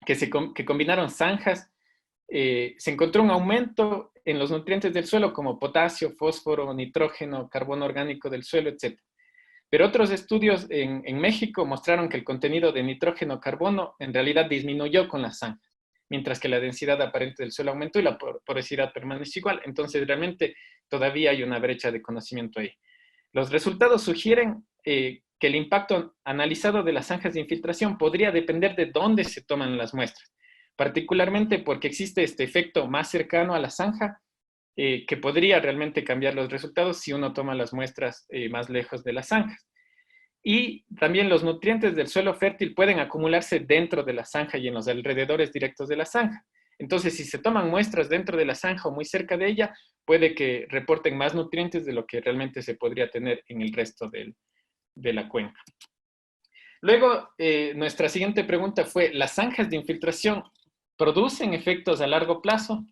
Speaker 2: que combinaron zanjas, se encontró un aumento en los nutrientes del suelo como potasio, fósforo, nitrógeno, carbono orgánico del suelo, etc. Pero otros estudios en México mostraron que el contenido de nitrógeno, carbono, en realidad disminuyó con las zanjas, mientras que la densidad aparente del suelo aumentó y la porosidad permaneció igual. Entonces, realmente todavía hay una brecha de conocimiento ahí. Los resultados sugieren que el impacto analizado de las zanjas de infiltración podría depender de dónde se toman las muestras, particularmente porque existe este efecto más cercano a la zanja que podría realmente cambiar los resultados si uno toma las muestras más lejos de las zanjas. Y también los nutrientes del suelo fértil pueden acumularse dentro de la zanja y en los alrededores directos de la zanja. Entonces, si se toman muestras dentro de la zanja o muy cerca de ella, puede que reporten más nutrientes de lo que realmente se podría tener en el resto de la cuenca. Luego, nuestra siguiente pregunta fue, ¿las zanjas de infiltración producen efectos a largo plazo?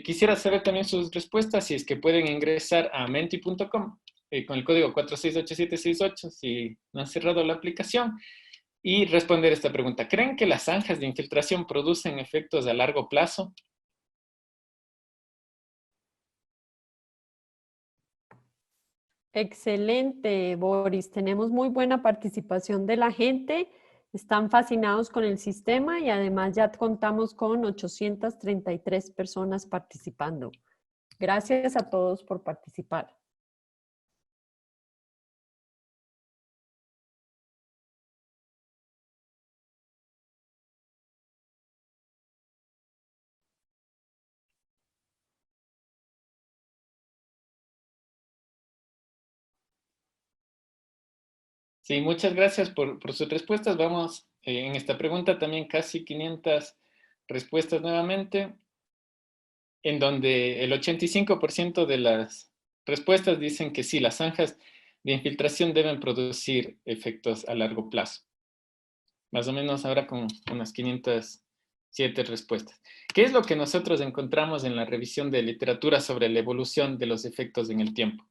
Speaker 2: Quisiera saber también sus respuestas, si es que pueden ingresar a menti.com con el código 468768, si no han cerrado la aplicación, y responder esta pregunta. ¿Creen que las zanjas de infiltración producen efectos a largo plazo?
Speaker 1: Excelente, Boris. Tenemos muy buena participación de la gente. Están fascinados con el sistema y además ya contamos con 833 personas participando. Gracias a todos por participar.
Speaker 2: Sí, muchas gracias por sus respuestas. Vamos en esta pregunta también casi 500 respuestas nuevamente, en donde el 85% de las respuestas dicen que sí, las zanjas de infiltración deben producir efectos a largo plazo. Más o menos ahora con unas 507 respuestas. ¿Qué es lo que nosotros encontramos en la revisión de literatura sobre la evolución de los efectos en el tiempo?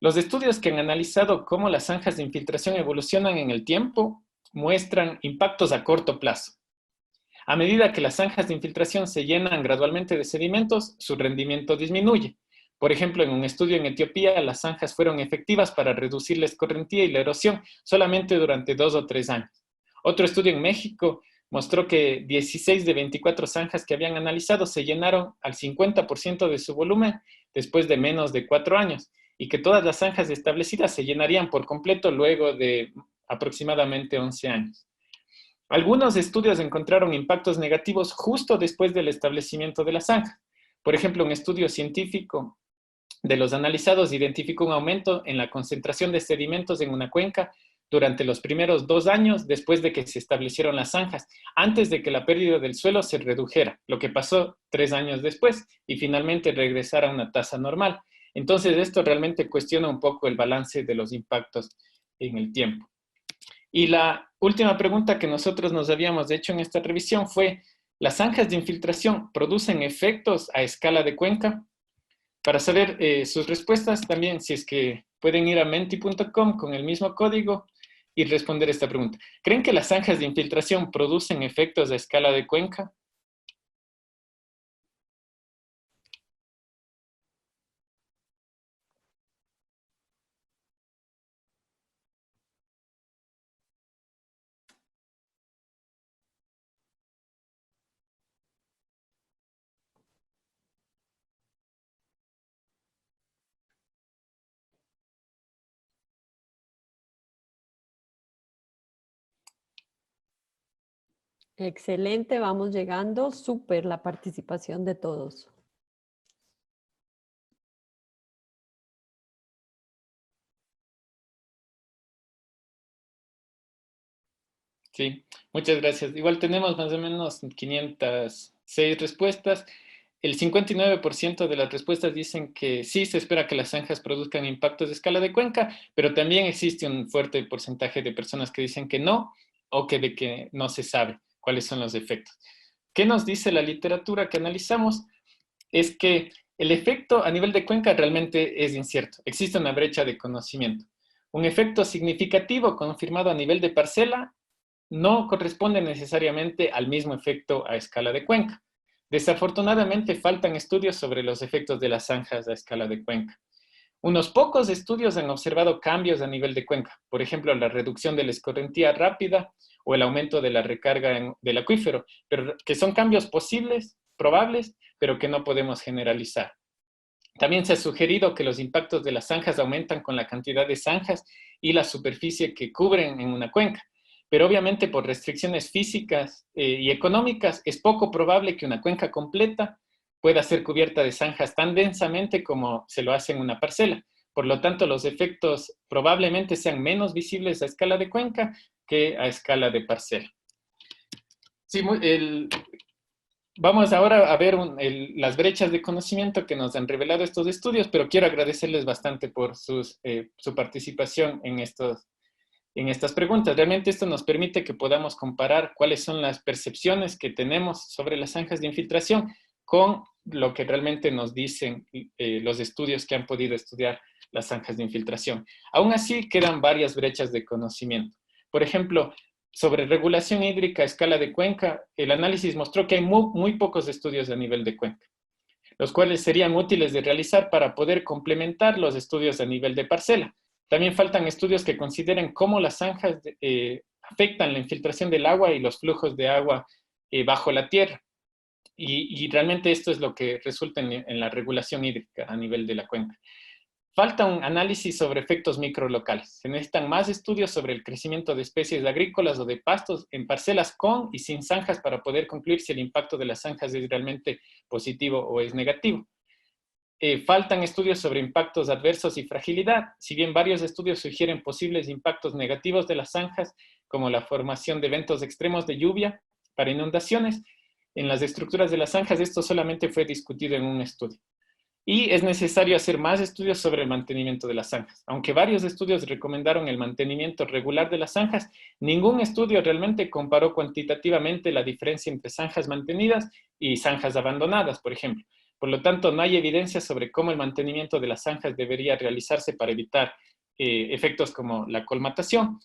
Speaker 2: Los estudios que han analizado cómo las zanjas de infiltración evolucionan en el tiempo muestran impactos a corto plazo. A medida que las zanjas de infiltración se llenan gradualmente de sedimentos, su rendimiento disminuye. Por ejemplo, en un estudio en Etiopía, las zanjas fueron efectivas para reducir la escorrentía y la erosión solamente durante 2 o 3 años. Otro estudio en México mostró que 16 de 24 zanjas que habían analizado se llenaron al 50% de su volumen después de menos de 4 años y que todas las zanjas establecidas se llenarían por completo luego de aproximadamente 11 años. Algunos estudios encontraron impactos negativos justo después del establecimiento de la zanja. Por ejemplo, un estudio científico de los analizados identificó un aumento en la concentración de sedimentos en una cuenca durante los primeros 2 años después de que se establecieron las zanjas, antes de que la pérdida del suelo se redujera, lo que pasó 3 años después y finalmente regresara a una tasa normal. Entonces, esto realmente cuestiona un poco el balance de los impactos en el tiempo. Y la última pregunta que nosotros nos habíamos hecho en esta revisión fue, ¿las zanjas de infiltración producen efectos a escala de cuenca? Para saber sus respuestas también, si es que pueden ir a menti.com con el mismo código y responder esta pregunta. ¿Creen que las zanjas de infiltración producen efectos a escala de cuenca?
Speaker 1: Excelente, vamos llegando. Súper la participación de todos.
Speaker 2: Sí, muchas gracias. Igual tenemos más o menos 506 respuestas. El 59% de las respuestas dicen que sí se espera que las zanjas produzcan impactos de escala de cuenca, pero también existe un fuerte porcentaje de personas que dicen que no o que de que no se sabe cuáles son los efectos. ¿Qué nos dice la literatura que analizamos? Es que El efecto a nivel de cuenca realmente es incierto. Existe una brecha de conocimiento. Un efecto significativo confirmado a nivel de parcela no corresponde necesariamente al mismo efecto a escala de cuenca. Desafortunadamente, faltan estudios sobre los efectos de las zanjas a escala de cuenca. Unos pocos estudios han observado cambios a nivel de cuenca, por ejemplo, la reducción de la escorrentía rápida o el aumento de la recarga del acuífero, pero que son cambios posibles, probables, pero que no podemos generalizar. También se ha sugerido que los impactos de las zanjas aumentan con la cantidad de zanjas y la superficie que cubren en una cuenca, pero obviamente por restricciones físicas y económicas es poco probable que una cuenca completa pueda ser cubierta de zanjas tan densamente como se lo hace en una parcela. Por lo tanto, los efectos probablemente sean menos visibles a escala de cuenca que a escala de parcela. Sí, vamos ahora a ver las brechas de conocimiento que nos han revelado estos estudios, pero quiero agradecerles bastante por su participación en estas preguntas. Realmente esto nos permite que podamos comparar cuáles son las percepciones que tenemos sobre las zanjas de infiltración con lo que realmente nos dicen los estudios que han podido estudiar las zanjas de infiltración. Aún así, quedan varias brechas de conocimiento. Por ejemplo, sobre regulación hídrica a escala de cuenca, el análisis mostró que hay muy pocos estudios a nivel de cuenca, los cuales serían útiles de realizar para poder complementar los estudios a nivel de parcela. También faltan estudios que consideren cómo las zanjas afectan la infiltración del agua y los flujos de agua bajo la tierra. Y realmente esto es lo que resulta en la regulación hídrica a nivel de la cuenca. Falta un análisis sobre efectos microlocales. Se necesitan más estudios sobre el crecimiento de especies agrícolas o de pastos en parcelas con y sin zanjas para poder concluir si el impacto de las zanjas es realmente positivo o es negativo. Faltan estudios sobre impactos adversos y fragilidad. Si bien varios estudios sugieren posibles impactos negativos de las zanjas, como la formación de eventos extremos de lluvia para inundaciones, en las estructuras de las zanjas esto solamente fue discutido en un estudio. Y es necesario hacer más estudios sobre el mantenimiento de las zanjas. Aunque varios estudios recomendaron el mantenimiento regular de las zanjas, ningún estudio realmente comparó cuantitativamente la diferencia entre zanjas mantenidas y zanjas abandonadas, por ejemplo. Por lo tanto, no hay evidencia sobre cómo el mantenimiento de las zanjas debería realizarse para evitar efectos como la colmatación.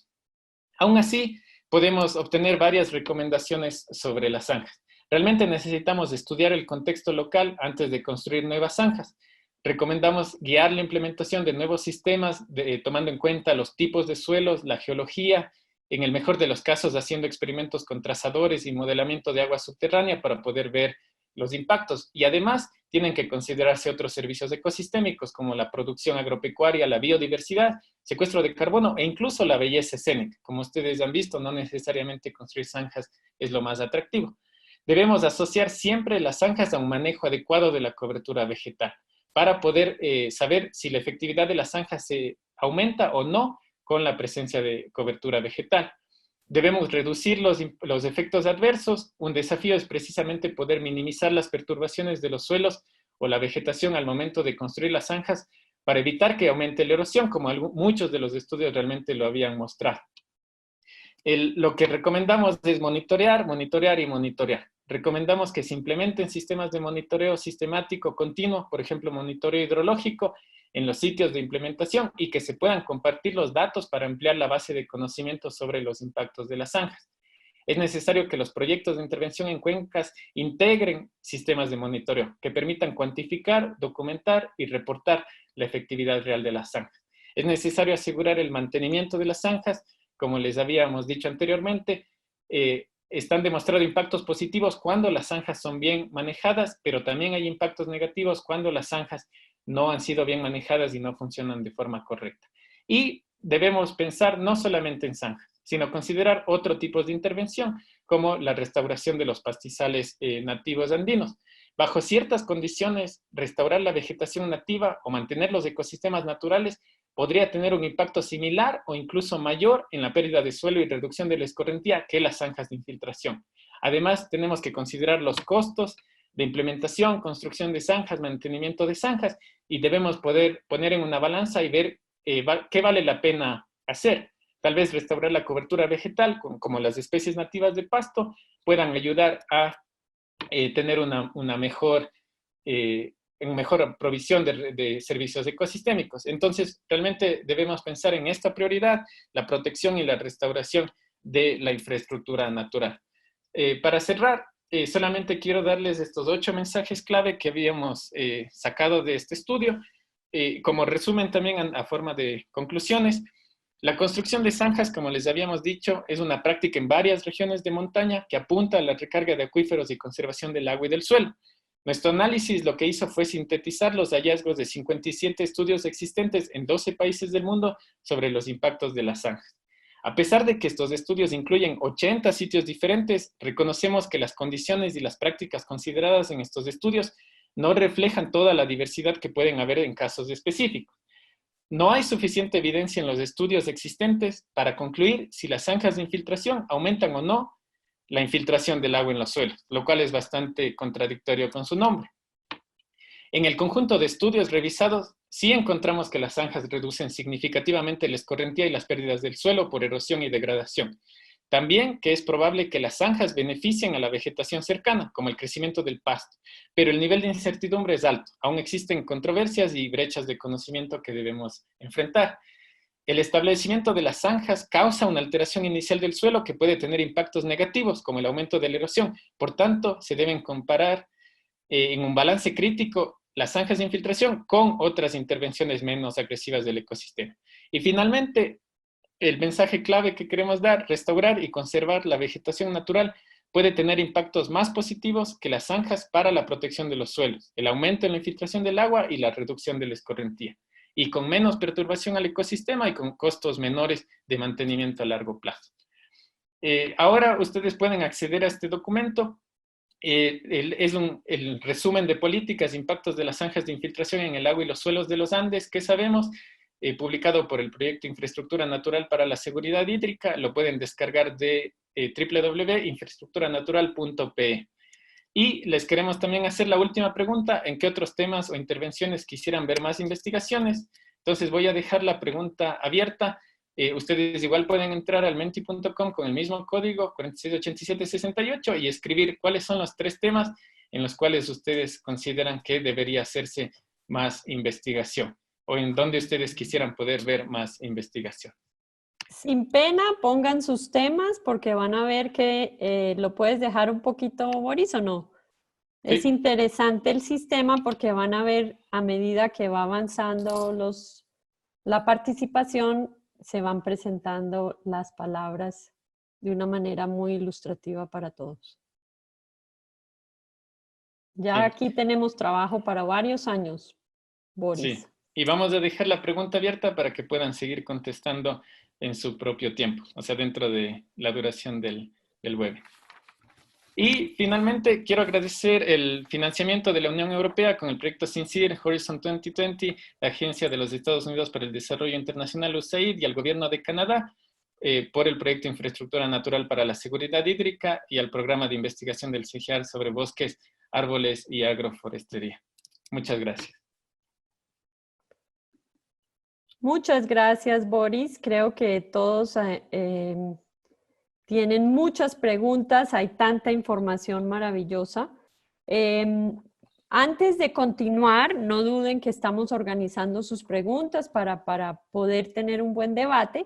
Speaker 2: Aún así, podemos obtener varias recomendaciones sobre las zanjas. Realmente necesitamos estudiar el contexto local antes de construir nuevas zanjas. Recomendamos guiar la implementación de nuevos sistemas tomando en cuenta los tipos de suelos, la geología, en el mejor de los casos haciendo experimentos con trazadores y modelamiento de agua subterránea para poder ver los impactos. Y además tienen que considerarse otros servicios ecosistémicos como la producción agropecuaria, la biodiversidad, secuestro de carbono e incluso la belleza escénica. Como ustedes han visto, no necesariamente construir zanjas es lo más atractivo. Debemos asociar siempre las zanjas a un manejo adecuado de la cobertura vegetal para poder saber si la efectividad de las zanjas se aumenta o no con la presencia de cobertura vegetal. Debemos reducir los efectos adversos. Un desafío es precisamente poder minimizar las perturbaciones de los suelos o la vegetación al momento de construir las zanjas para evitar que aumente la erosión, como muchos de los estudios realmente lo habían mostrado. Lo que recomendamos es monitorear, monitorear y monitorear. Recomendamos que se implementen sistemas de monitoreo sistemático continuo, por ejemplo, monitoreo hidrológico en los sitios de implementación y que se puedan compartir los datos para ampliar la base de conocimiento sobre los impactos de las zanjas. Es necesario que los proyectos de intervención en cuencas integren sistemas de monitoreo que permitan cuantificar, documentar y reportar la efectividad real de las zanjas. Es necesario asegurar el mantenimiento de las zanjas. Como les habíamos dicho anteriormente, están demostrados impactos positivos cuando las zanjas son bien manejadas, pero también hay impactos negativos cuando las zanjas no han sido bien manejadas y no funcionan de forma correcta. Y debemos pensar no solamente en zanjas, sino considerar otro tipo de intervención, como la restauración de los pastizales nativos andinos. Bajo ciertas condiciones, restaurar la vegetación nativa o mantener los ecosistemas naturales podría tener un impacto similar o incluso mayor en la pérdida de suelo y reducción de la escorrentía que las zanjas de infiltración. Además, tenemos que considerar los costos de implementación, construcción de zanjas, mantenimiento de zanjas, y debemos poder poner en una balanza y ver qué vale la pena hacer. Tal vez restaurar la cobertura vegetal, como las especies nativas de pasto, puedan ayudar a tener una mejor en mejor provisión de servicios ecosistémicos. Entonces, realmente debemos pensar en esta prioridad, la protección y la restauración de la infraestructura natural. Para cerrar, solamente quiero darles estos 8 mensajes clave que habíamos sacado de este estudio. Como resumen también a forma de conclusiones, la construcción de zanjas, como les habíamos dicho, es una práctica en varias regiones de montaña que apunta a la recarga de acuíferos y conservación del agua y del suelo. Nuestro análisis lo que hizo fue sintetizar los hallazgos de 57 estudios existentes en 12 países del mundo sobre los impactos de las zanjas. A pesar de que estos estudios incluyen 80 sitios diferentes, reconocemos que las condiciones y las prácticas consideradas en estos estudios no reflejan toda la diversidad que pueden haber en casos específicos. No hay suficiente evidencia en los estudios existentes para concluir si las zanjas de infiltración aumentan o no la infiltración del agua en los suelos, lo cual es bastante contradictorio con su nombre. En el conjunto de estudios revisados, sí encontramos que las zanjas reducen significativamente la escorrentía y las pérdidas del suelo por erosión y degradación. También que es probable que las zanjas beneficien a la vegetación cercana, como el crecimiento del pasto, pero el nivel de incertidumbre es alto. Aún existen controversias y brechas de conocimiento que debemos enfrentar. El establecimiento de las zanjas causa una alteración inicial del suelo que puede tener impactos negativos, como el aumento de la erosión. Por tanto, se deben comparar en un balance crítico las zanjas de infiltración con otras intervenciones menos agresivas del ecosistema. Y finalmente, el mensaje clave que queremos dar, restaurar y conservar la vegetación natural puede tener impactos más positivos que las zanjas para la protección de los suelos, el aumento en la infiltración del agua y la reducción de la escorrentía, y con menos perturbación al ecosistema y con costos menores de mantenimiento a largo plazo. Ahora ustedes pueden acceder a este documento. Es el resumen de políticas e impactos de las zanjas de infiltración en el agua y los suelos de los Andes. ¿Qué sabemos? Publicado por el proyecto Infraestructura Natural para la Seguridad Hídrica. Lo pueden descargar de www.infraestructuranatural.pe. Y les queremos también hacer la última pregunta: ¿en qué otros temas o intervenciones quisieran ver más investigaciones? Entonces voy a dejar la pregunta abierta. Ustedes igual pueden entrar al menti.com con el mismo código 468768 y escribir cuáles son los 3 temas en los cuales ustedes consideran que debería hacerse más investigación, o en donde ustedes quisieran poder ver más investigación.
Speaker 1: Sin pena, pongan sus temas porque van a ver que lo puedes dejar un poquito, Boris, ¿o no? Sí. Es interesante el sistema porque van a ver a medida que va avanzando la participación, se van presentando las palabras de una manera muy ilustrativa para todos. Ya aquí tenemos trabajo para varios años, Boris.
Speaker 2: Sí, y vamos a dejar la pregunta abierta para que puedan seguir contestando en su propio tiempo, o sea, dentro de la duración del web. Y finalmente quiero agradecer el financiamiento de la Unión Europea con el proyecto SINCIR Horizon 2020, la Agencia de los Estados Unidos para el Desarrollo Internacional USAID y al Gobierno de Canadá por el proyecto Infraestructura Natural para la Seguridad Hídrica y al programa de investigación del CIGIAR sobre bosques, árboles y agroforestería. Muchas gracias.
Speaker 1: Muchas gracias, Boris. Creo que todos tienen muchas preguntas, hay tanta información maravillosa. Antes de continuar, no duden que estamos organizando sus preguntas para poder tener un buen debate,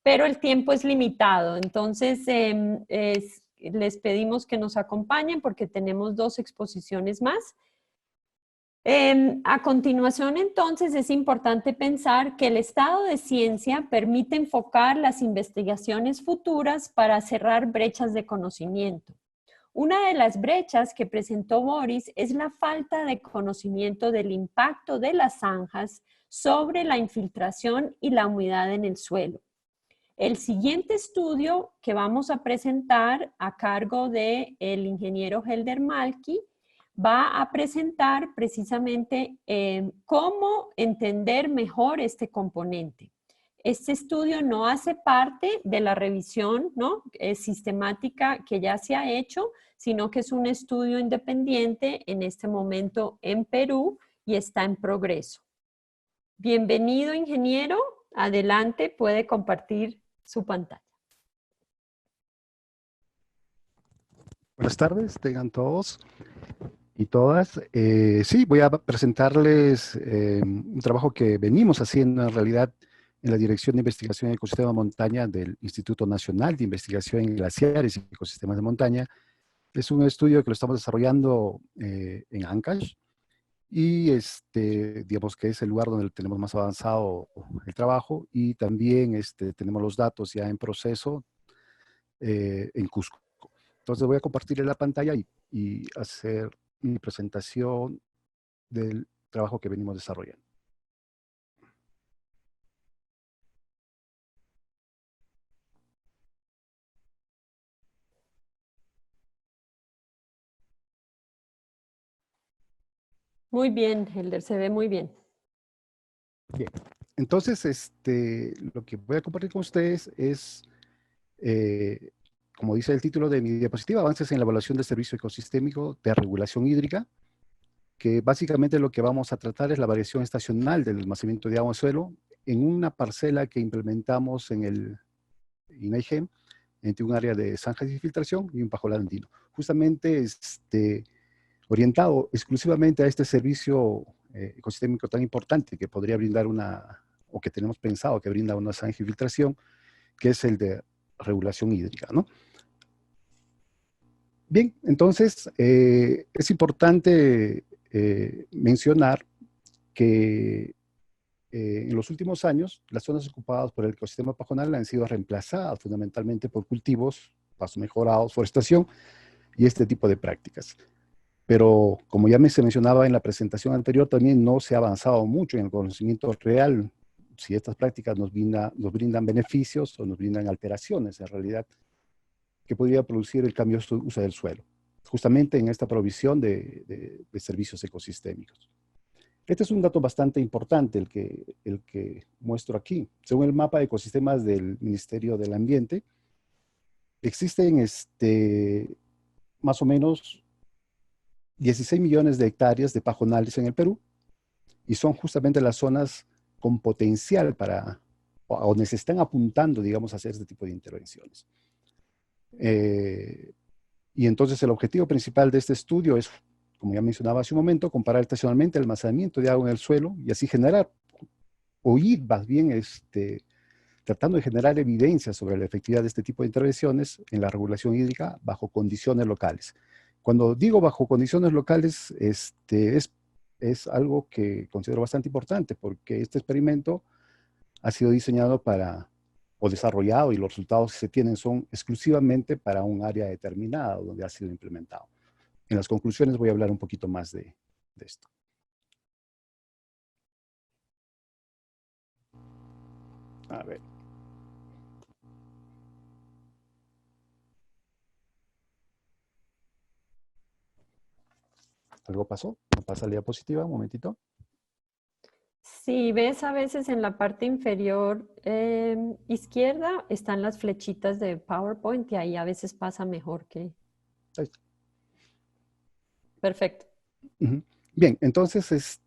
Speaker 1: pero el tiempo es limitado. Entonces, les pedimos que nos acompañen porque tenemos 2 exposiciones más. A continuación, entonces, es importante pensar que el estado de ciencia permite enfocar las investigaciones futuras para cerrar brechas de conocimiento. Una de las brechas que presentó Boris es la falta de conocimiento del impacto de las zanjas sobre la infiltración y la humedad en el suelo. El siguiente estudio que vamos a presentar a cargo del ingeniero Helder Malki va a presentar precisamente cómo entender mejor este componente. Este estudio no hace parte de la revisión, ¿no? Sistemática que ya se ha hecho, sino que es un estudio independiente en este momento en Perú y está en progreso. Bienvenido, ingeniero. Adelante, puede compartir su pantalla.
Speaker 3: Buenas tardes, tengan todos. Y todas. Sí, voy a presentarles un trabajo que venimos haciendo en realidad en la Dirección de Investigación en Ecosistema de Montaña del Instituto Nacional de Investigación en Glaciares y Ecosistemas de Montaña. Es un estudio que lo estamos desarrollando en Ancash y digamos que es el lugar donde tenemos más avanzado el trabajo y también tenemos los datos ya en proceso en Cusco. Entonces voy a compartir la pantalla y hacer mi presentación del trabajo que venimos desarrollando.
Speaker 1: Muy bien, Helder, se ve muy bien.
Speaker 3: Bien, entonces lo que voy a compartir con ustedes es, como dice el título de mi diapositiva, avances en la evaluación del servicio ecosistémico de regulación hídrica, que básicamente lo que vamos a tratar es la variación estacional del almacenamiento de agua en suelo en una parcela que implementamos en el INAIGEM, entre un área de zanjas de filtración y un pajolán andino. Justamente orientado exclusivamente a este servicio ecosistémico tan importante que podría brindar o que tenemos pensado que brinda una zanja de filtración, que es el de regulación hídrica, ¿no? Bien, entonces es importante mencionar que en los últimos años las zonas ocupadas por el ecosistema pajonal han sido reemplazadas fundamentalmente por cultivos, pasto mejorados, forestación y este tipo de prácticas. Pero como ya se mencionaba en la presentación anterior, también no se ha avanzado mucho en el conocimiento real si estas prácticas nos brindan beneficios o nos brindan alteraciones en realidad que podría producir el cambio de uso del suelo, justamente en esta provisión de servicios ecosistémicos. Este es un dato bastante importante el que muestro aquí. Según el mapa de ecosistemas del Ministerio del Ambiente, existen más o menos 16 millones de hectáreas de pajonales en el Perú y son justamente las zonas con potencial para, o donde se están apuntando, digamos, a hacer este tipo de intervenciones. Y entonces el objetivo principal de este estudio es, como ya mencionaba hace un momento, comparar estacionalmente el almacenamiento de agua en el suelo y así generar, o ir más bien tratando de generar evidencia sobre la efectividad de este tipo de intervenciones en la regulación hídrica bajo condiciones locales. Cuando digo bajo condiciones locales, es algo que considero bastante importante porque este experimento ha sido diseñado o desarrollado y los resultados que se tienen son exclusivamente para un área determinada donde ha sido implementado. En las conclusiones voy a hablar un poquito más de esto. A ver. ¿Algo pasó? ¿Me pasa la diapositiva? Un momentito.
Speaker 1: Si ves a veces en la parte inferior izquierda están las flechitas de PowerPoint y ahí a veces pasa mejor que...
Speaker 3: Ahí está.
Speaker 1: Perfecto.
Speaker 3: Bien, entonces,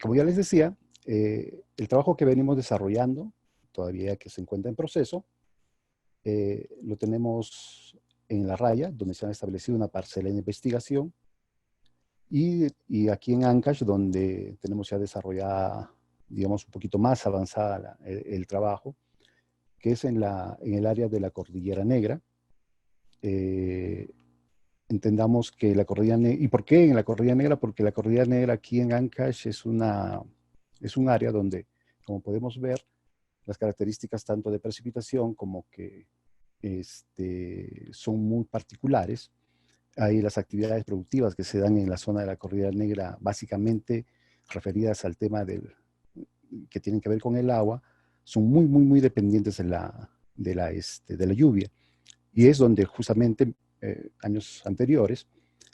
Speaker 3: como ya les decía, el trabajo que venimos desarrollando, todavía que se encuentra en proceso, lo tenemos en La Raya, donde se ha establecido una parcela de investigación, y aquí en Ancash, donde tenemos ya desarrollada, digamos, un poquito más avanzada el trabajo, que es en el área de la Cordillera Negra. Entendamos que la Cordillera Negra, ¿y por qué en la Cordillera Negra? Porque la Cordillera Negra aquí en Ancash es un área donde, como podemos ver, las características tanto de precipitación como que son muy particulares. Hay las actividades productivas que se dan en la zona de la Cordillera Negra, básicamente referidas al tema que tienen que ver con el agua, son muy, muy, muy dependientes de la lluvia. Y es donde justamente años anteriores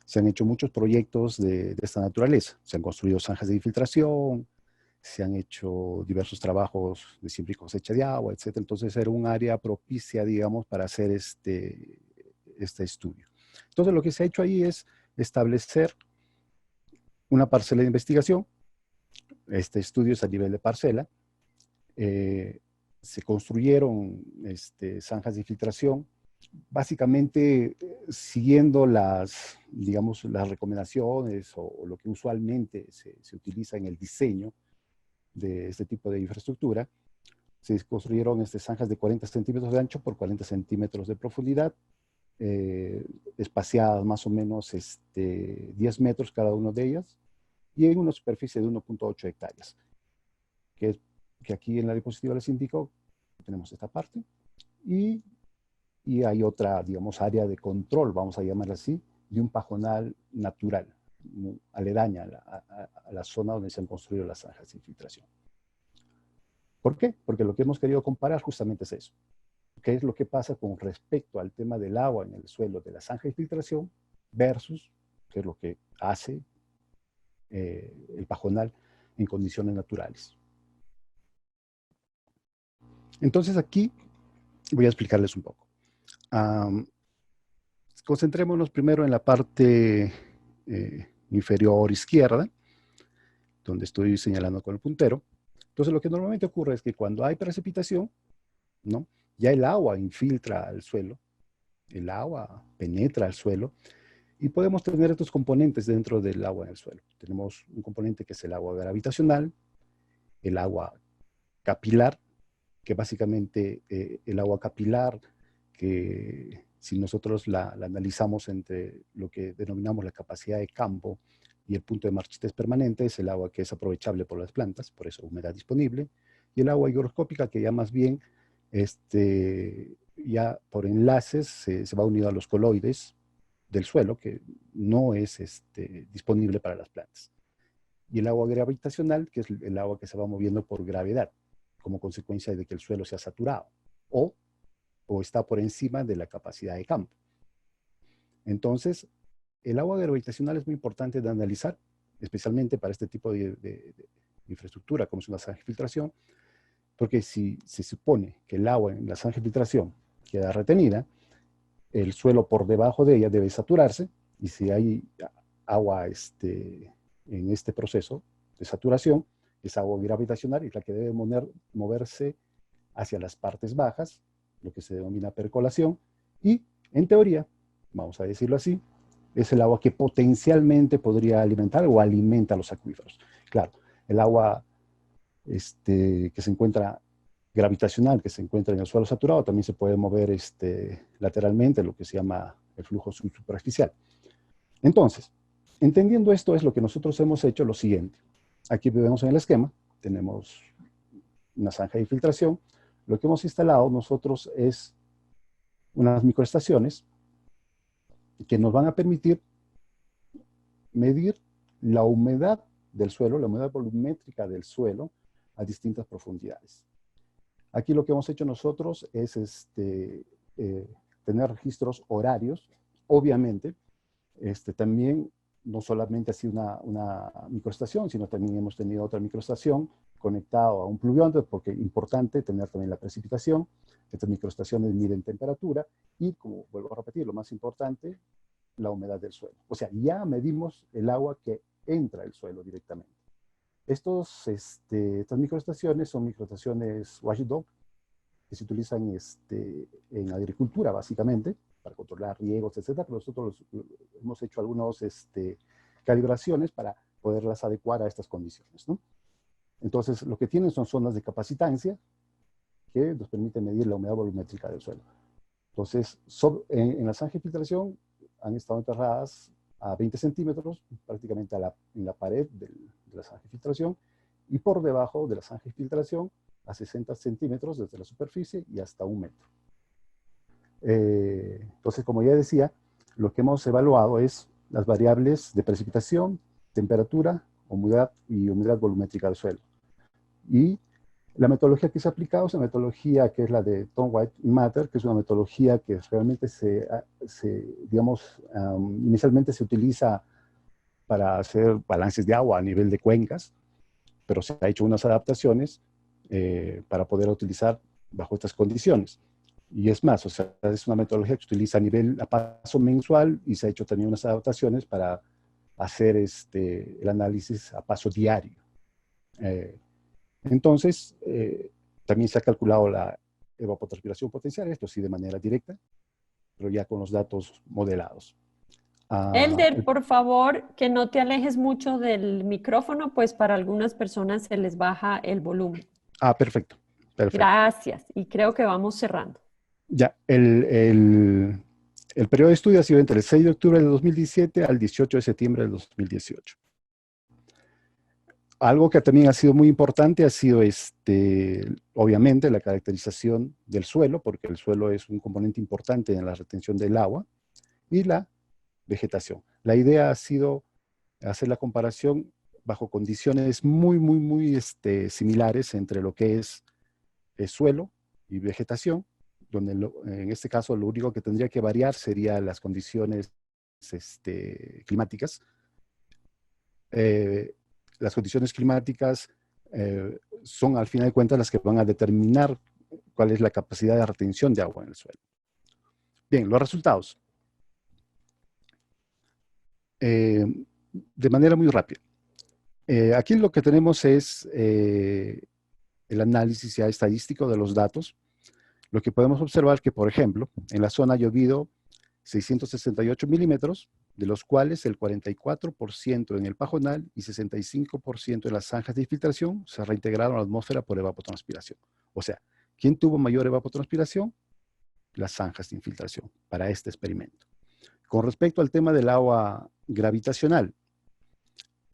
Speaker 3: se han hecho muchos proyectos de esta naturaleza. Se han construido zanjas de infiltración, se han hecho diversos trabajos de siembra y cosecha de agua, etc. Entonces era un área propicia, digamos, para hacer este estudio. Entonces lo que se ha hecho ahí es establecer una parcela de investigación. Este estudio es a nivel de parcela. Se construyeron zanjas de infiltración. Básicamente siguiendo las, digamos, las recomendaciones o lo que usualmente se utiliza en el diseño de este tipo de infraestructura, se construyeron zanjas de 40 centímetros de ancho por 40 centímetros de profundidad, espaciadas más o menos 10 metros cada una de ellas, y en una superficie de 1.8 hectáreas, que aquí en la diapositiva les indico, tenemos esta parte, y hay otra, digamos, área de control, vamos a llamarla así, de un pajonal natural, aledaña a la zona donde se han construido las zanjas de infiltración. ¿Por qué? Porque lo que hemos querido comparar justamente es eso. ¿Qué es lo que pasa con respecto al tema del agua en el suelo de la zanja de infiltración versus qué es lo que hace el pajonal en condiciones naturales? Entonces aquí voy a explicarles un poco. Concentrémonos primero en la parte inferior izquierda, donde estoy señalando con el puntero. Entonces lo que normalmente ocurre es que cuando hay precipitación, ¿no?, ya el agua infiltra al suelo, el agua penetra al suelo, y podemos tener estos componentes dentro del agua en el suelo. Tenemos un componente que es el agua gravitacional, el agua capilar, que básicamente el agua capilar, que si nosotros la analizamos entre lo que denominamos la capacidad de campo y el punto de marchitez permanente, es el agua que es aprovechable por las plantas, por eso humedad disponible, y el agua higroscópica, que ya más bien ya por enlaces se va unido a los coloides del suelo, que no es disponible para las plantas. Y el agua gravitacional, que es el agua que se va moviendo por gravedad, como consecuencia de que el suelo se ha saturado o está por encima de la capacidad de campo. Entonces, el agua gravitacional es muy importante de analizar, especialmente para este tipo de infraestructura, como es una zanja de filtración, porque si se supone que el agua en la zanja de filtración queda retenida, el suelo por debajo de ella debe saturarse, y si hay agua en este proceso de saturación, es agua gravitacional y la que debe moverse hacia las partes bajas, lo que se denomina percolación, y en teoría, vamos a decirlo así, es el agua que potencialmente podría alimentar o alimenta los acuíferos. Claro, el agua que se encuentra gravitacional, que se encuentra en el suelo saturado, también se puede mover lateralmente, lo que se llama el flujo superficial. Entonces, entendiendo esto, es lo que nosotros hemos hecho lo siguiente. Aquí vemos en el esquema, tenemos una zanja de filtración. Lo que hemos instalado nosotros es unas microestaciones que nos van a permitir medir la humedad del suelo, la humedad volumétrica del suelo a distintas profundidades. Aquí lo que hemos hecho nosotros es tener registros horarios. Obviamente, también no solamente ha sido una microestación, sino también hemos tenido otra microestación conectado a un pluviómetro, porque es importante tener también la precipitación. Estas microestaciones miden temperatura y, como vuelvo a repetir, lo más importante, la humedad del suelo. O sea, ya medimos el agua que entra al suelo directamente. Estas microestaciones son microestaciones watchdog, que se utilizan en agricultura, básicamente, para controlar riegos, etcétera, pero nosotros hemos hecho algunas calibraciones para poderlas adecuar a estas condiciones, ¿no? Entonces, lo que tienen son zonas de capacitancia que nos permiten medir la humedad volumétrica del suelo. Entonces, en la zanja de filtración han estado enterradas a 20 centímetros, prácticamente en la pared de la zanja de filtración, y por debajo de la zanja de filtración a 60 centímetros desde la superficie y hasta 1 metro. Entonces, como ya decía, lo que hemos evaluado es las variables de precipitación, temperatura, humedad y humedad volumétrica del suelo. Y la metodología que se ha aplicado es una metodología que es la de Tom White y Mather, que es una metodología que realmente inicialmente se utiliza para hacer balances de agua a nivel de cuencas, pero se ha hecho unas adaptaciones para poder utilizar bajo estas condiciones. Y es más, o sea, es una metodología que se utiliza a paso mensual, y se ha hecho también unas adaptaciones para hacer el análisis a paso diario. Entonces, también se ha calculado la evapotranspiración potencial, esto sí de manera directa, pero ya con los datos modelados.
Speaker 1: Elder, por favor, que no te alejes mucho del micrófono, pues para algunas personas se les baja el volumen.
Speaker 3: Perfecto. Perfecto.
Speaker 1: Gracias. Y creo que vamos cerrando.
Speaker 3: Ya, el periodo de estudio ha sido entre el 6 de octubre del 2017 al 18 de septiembre del 2018. Algo que también ha sido muy importante ha sido, obviamente, la caracterización del suelo, porque el suelo es un componente importante en la retención del agua, y la vegetación. La idea ha sido hacer la comparación bajo condiciones muy similares entre lo que es el suelo y vegetación, donde en este caso lo único que tendría que variar serían las condiciones climáticas. Las condiciones climáticas son al final de cuentas las que van a determinar cuál es la capacidad de retención de agua en el suelo. Bien, los resultados. De manera muy rápida. Aquí lo que tenemos es el análisis ya estadístico de los datos. Lo que podemos observar que, por ejemplo, en la zona ha llovido 668 milímetros, de los cuales el 44% en el pajonal y 65% en las zanjas de infiltración se reintegraron a la atmósfera por evapotranspiración. O sea, ¿quién tuvo mayor evapotranspiración? Las zanjas de infiltración para este experimento. Con respecto al tema del agua gravitacional,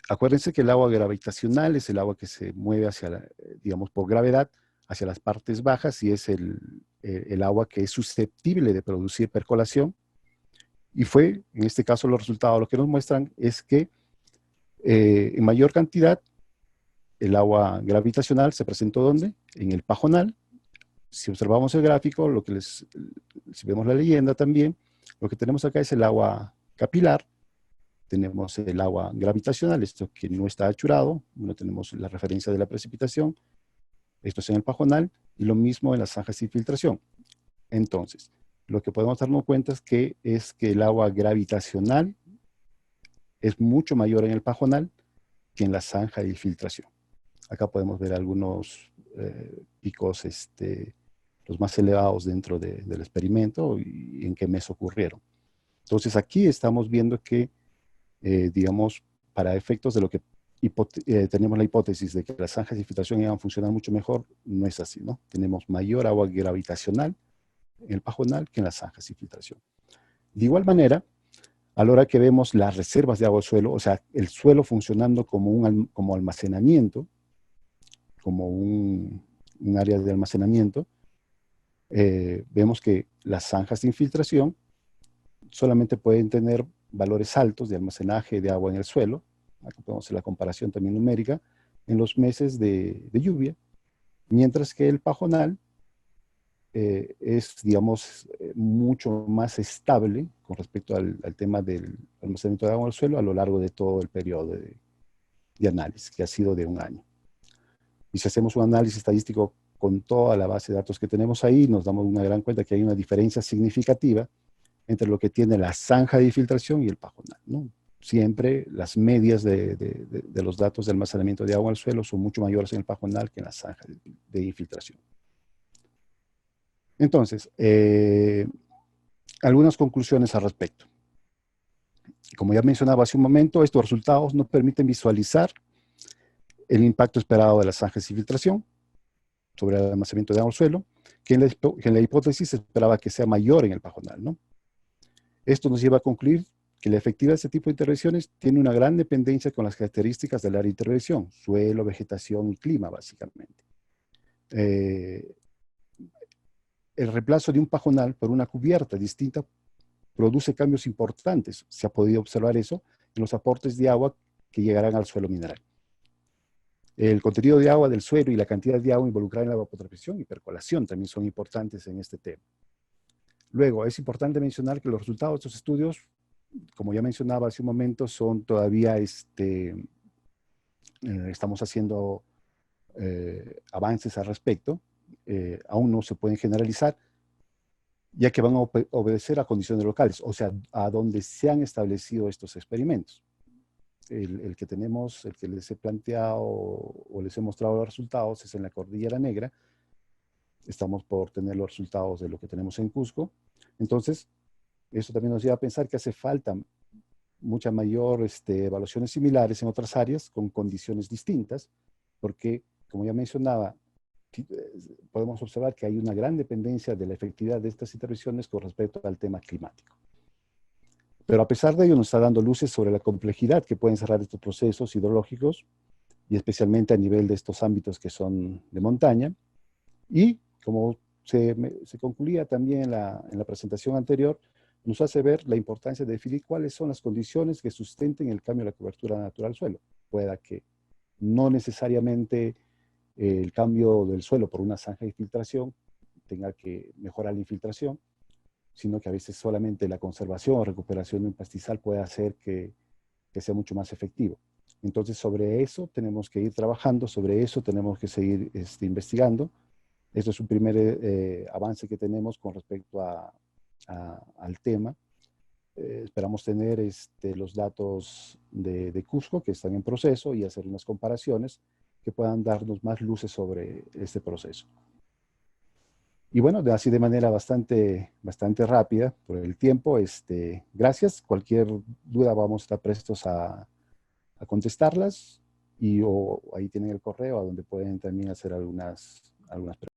Speaker 3: acuérdense que el agua gravitacional es el agua que se mueve hacia, digamos, por gravedad, hacia las partes bajas y es el agua que es susceptible de producir percolación. Y fue, en este caso, los resultados lo que nos muestran es que en mayor cantidad el agua gravitacional se presentó ¿dónde? En el pajonal. Si observamos el gráfico, si vemos la leyenda también, lo que tenemos acá es el agua capilar, tenemos el agua gravitacional, esto que no está achurado, no tenemos la referencia de la precipitación, esto es en el pajonal, y lo mismo en las zanjas de infiltración. Entonces, lo que podemos darnos cuenta es que el agua gravitacional es mucho mayor en el pajonal que en la zanja de infiltración. Acá podemos ver algunos picos, los más elevados dentro del experimento y en qué mes ocurrieron. Entonces aquí estamos viendo que, digamos, para efectos de lo que tenemos la hipótesis de que las zanjas de infiltración iban a funcionar mucho mejor, no es así, ¿no? Tenemos mayor agua gravitacional en el pajonal que en las zanjas de infiltración. De igual manera, a la hora que vemos las reservas de agua del suelo, o sea, el suelo funcionando como almacenamiento, como un área de almacenamiento, vemos que las zanjas de infiltración solamente pueden tener valores altos de almacenaje de agua en el suelo. Aquí podemos hacer la comparación también numérica en los meses de lluvia, mientras que el pajonal es, digamos, mucho más estable con respecto al tema del almacenamiento de agua en el suelo a lo largo de todo el periodo de análisis, que ha sido de un año. Y si hacemos un análisis estadístico con toda la base de datos que tenemos ahí, nos damos una gran cuenta que hay una diferencia significativa entre lo que tiene la zanja de infiltración y el pajonal, ¿no? Siempre las medias de los datos de almacenamiento de agua en el suelo son mucho mayores en el pajonal que en la zanja de infiltración. Entonces, algunas conclusiones al respecto. Como ya mencionaba hace un momento, estos resultados nos permiten visualizar el impacto esperado de las zanjas de infiltración sobre el almacenamiento de agua en el suelo, que en la hipótesis se esperaba que sea mayor en el pajonal, ¿no? Esto nos lleva a concluir que la efectividad de este tipo de intervenciones tiene una gran dependencia con las características del área de intervención, suelo, vegetación y clima, básicamente. El reemplazo de un pajonal por una cubierta distinta produce cambios importantes. Se ha podido observar eso en los aportes de agua que llegarán al suelo mineral. El contenido de agua del suelo y la cantidad de agua involucrada en la evapotranspiración y percolación también son importantes en este tema. Luego, es importante mencionar que los resultados de estos estudios, como ya mencionaba hace un momento, son todavía, estamos haciendo avances al respecto, aún no se pueden generalizar, ya que van a obedecer a condiciones locales, o sea, a donde se han establecido estos experimentos. El que tenemos, el que les he planteado o les he mostrado los resultados es en la Cordillera Negra. Estamos por tener los resultados de lo que tenemos en Cusco. Entonces, Eso también nos lleva a pensar que hace falta mucha mayor evaluaciones similares en otras áreas con condiciones distintas, porque, como ya mencionaba, podemos observar que hay una gran dependencia de la efectividad de estas intervenciones con respecto al tema climático. Pero a pesar de ello nos está dando luces sobre la complejidad que pueden cerrar estos procesos hidrológicos, y especialmente a nivel de estos ámbitos que son de montaña. Y como se concluía también en la presentación anterior, nos hace ver la importancia de definir cuáles son las condiciones que sustenten el cambio de la cobertura natural del suelo. Pueda que no necesariamente el cambio del suelo por una zanja de infiltración tenga que mejorar la infiltración, sino que a veces solamente la conservación o recuperación de un pastizal puede hacer que sea mucho más efectivo. Entonces, sobre eso tenemos que ir trabajando, sobre eso tenemos que seguir investigando. Esto es un primer avance que tenemos con respecto al tema. Esperamos tener los datos de Cusco que están en proceso y hacer unas comparaciones que puedan darnos más luces sobre este proceso. Y bueno, así de manera bastante rápida por el tiempo. Gracias. Cualquier duda vamos a estar prestos a contestarlas, y ahí tienen el correo a donde pueden también hacer algunas preguntas.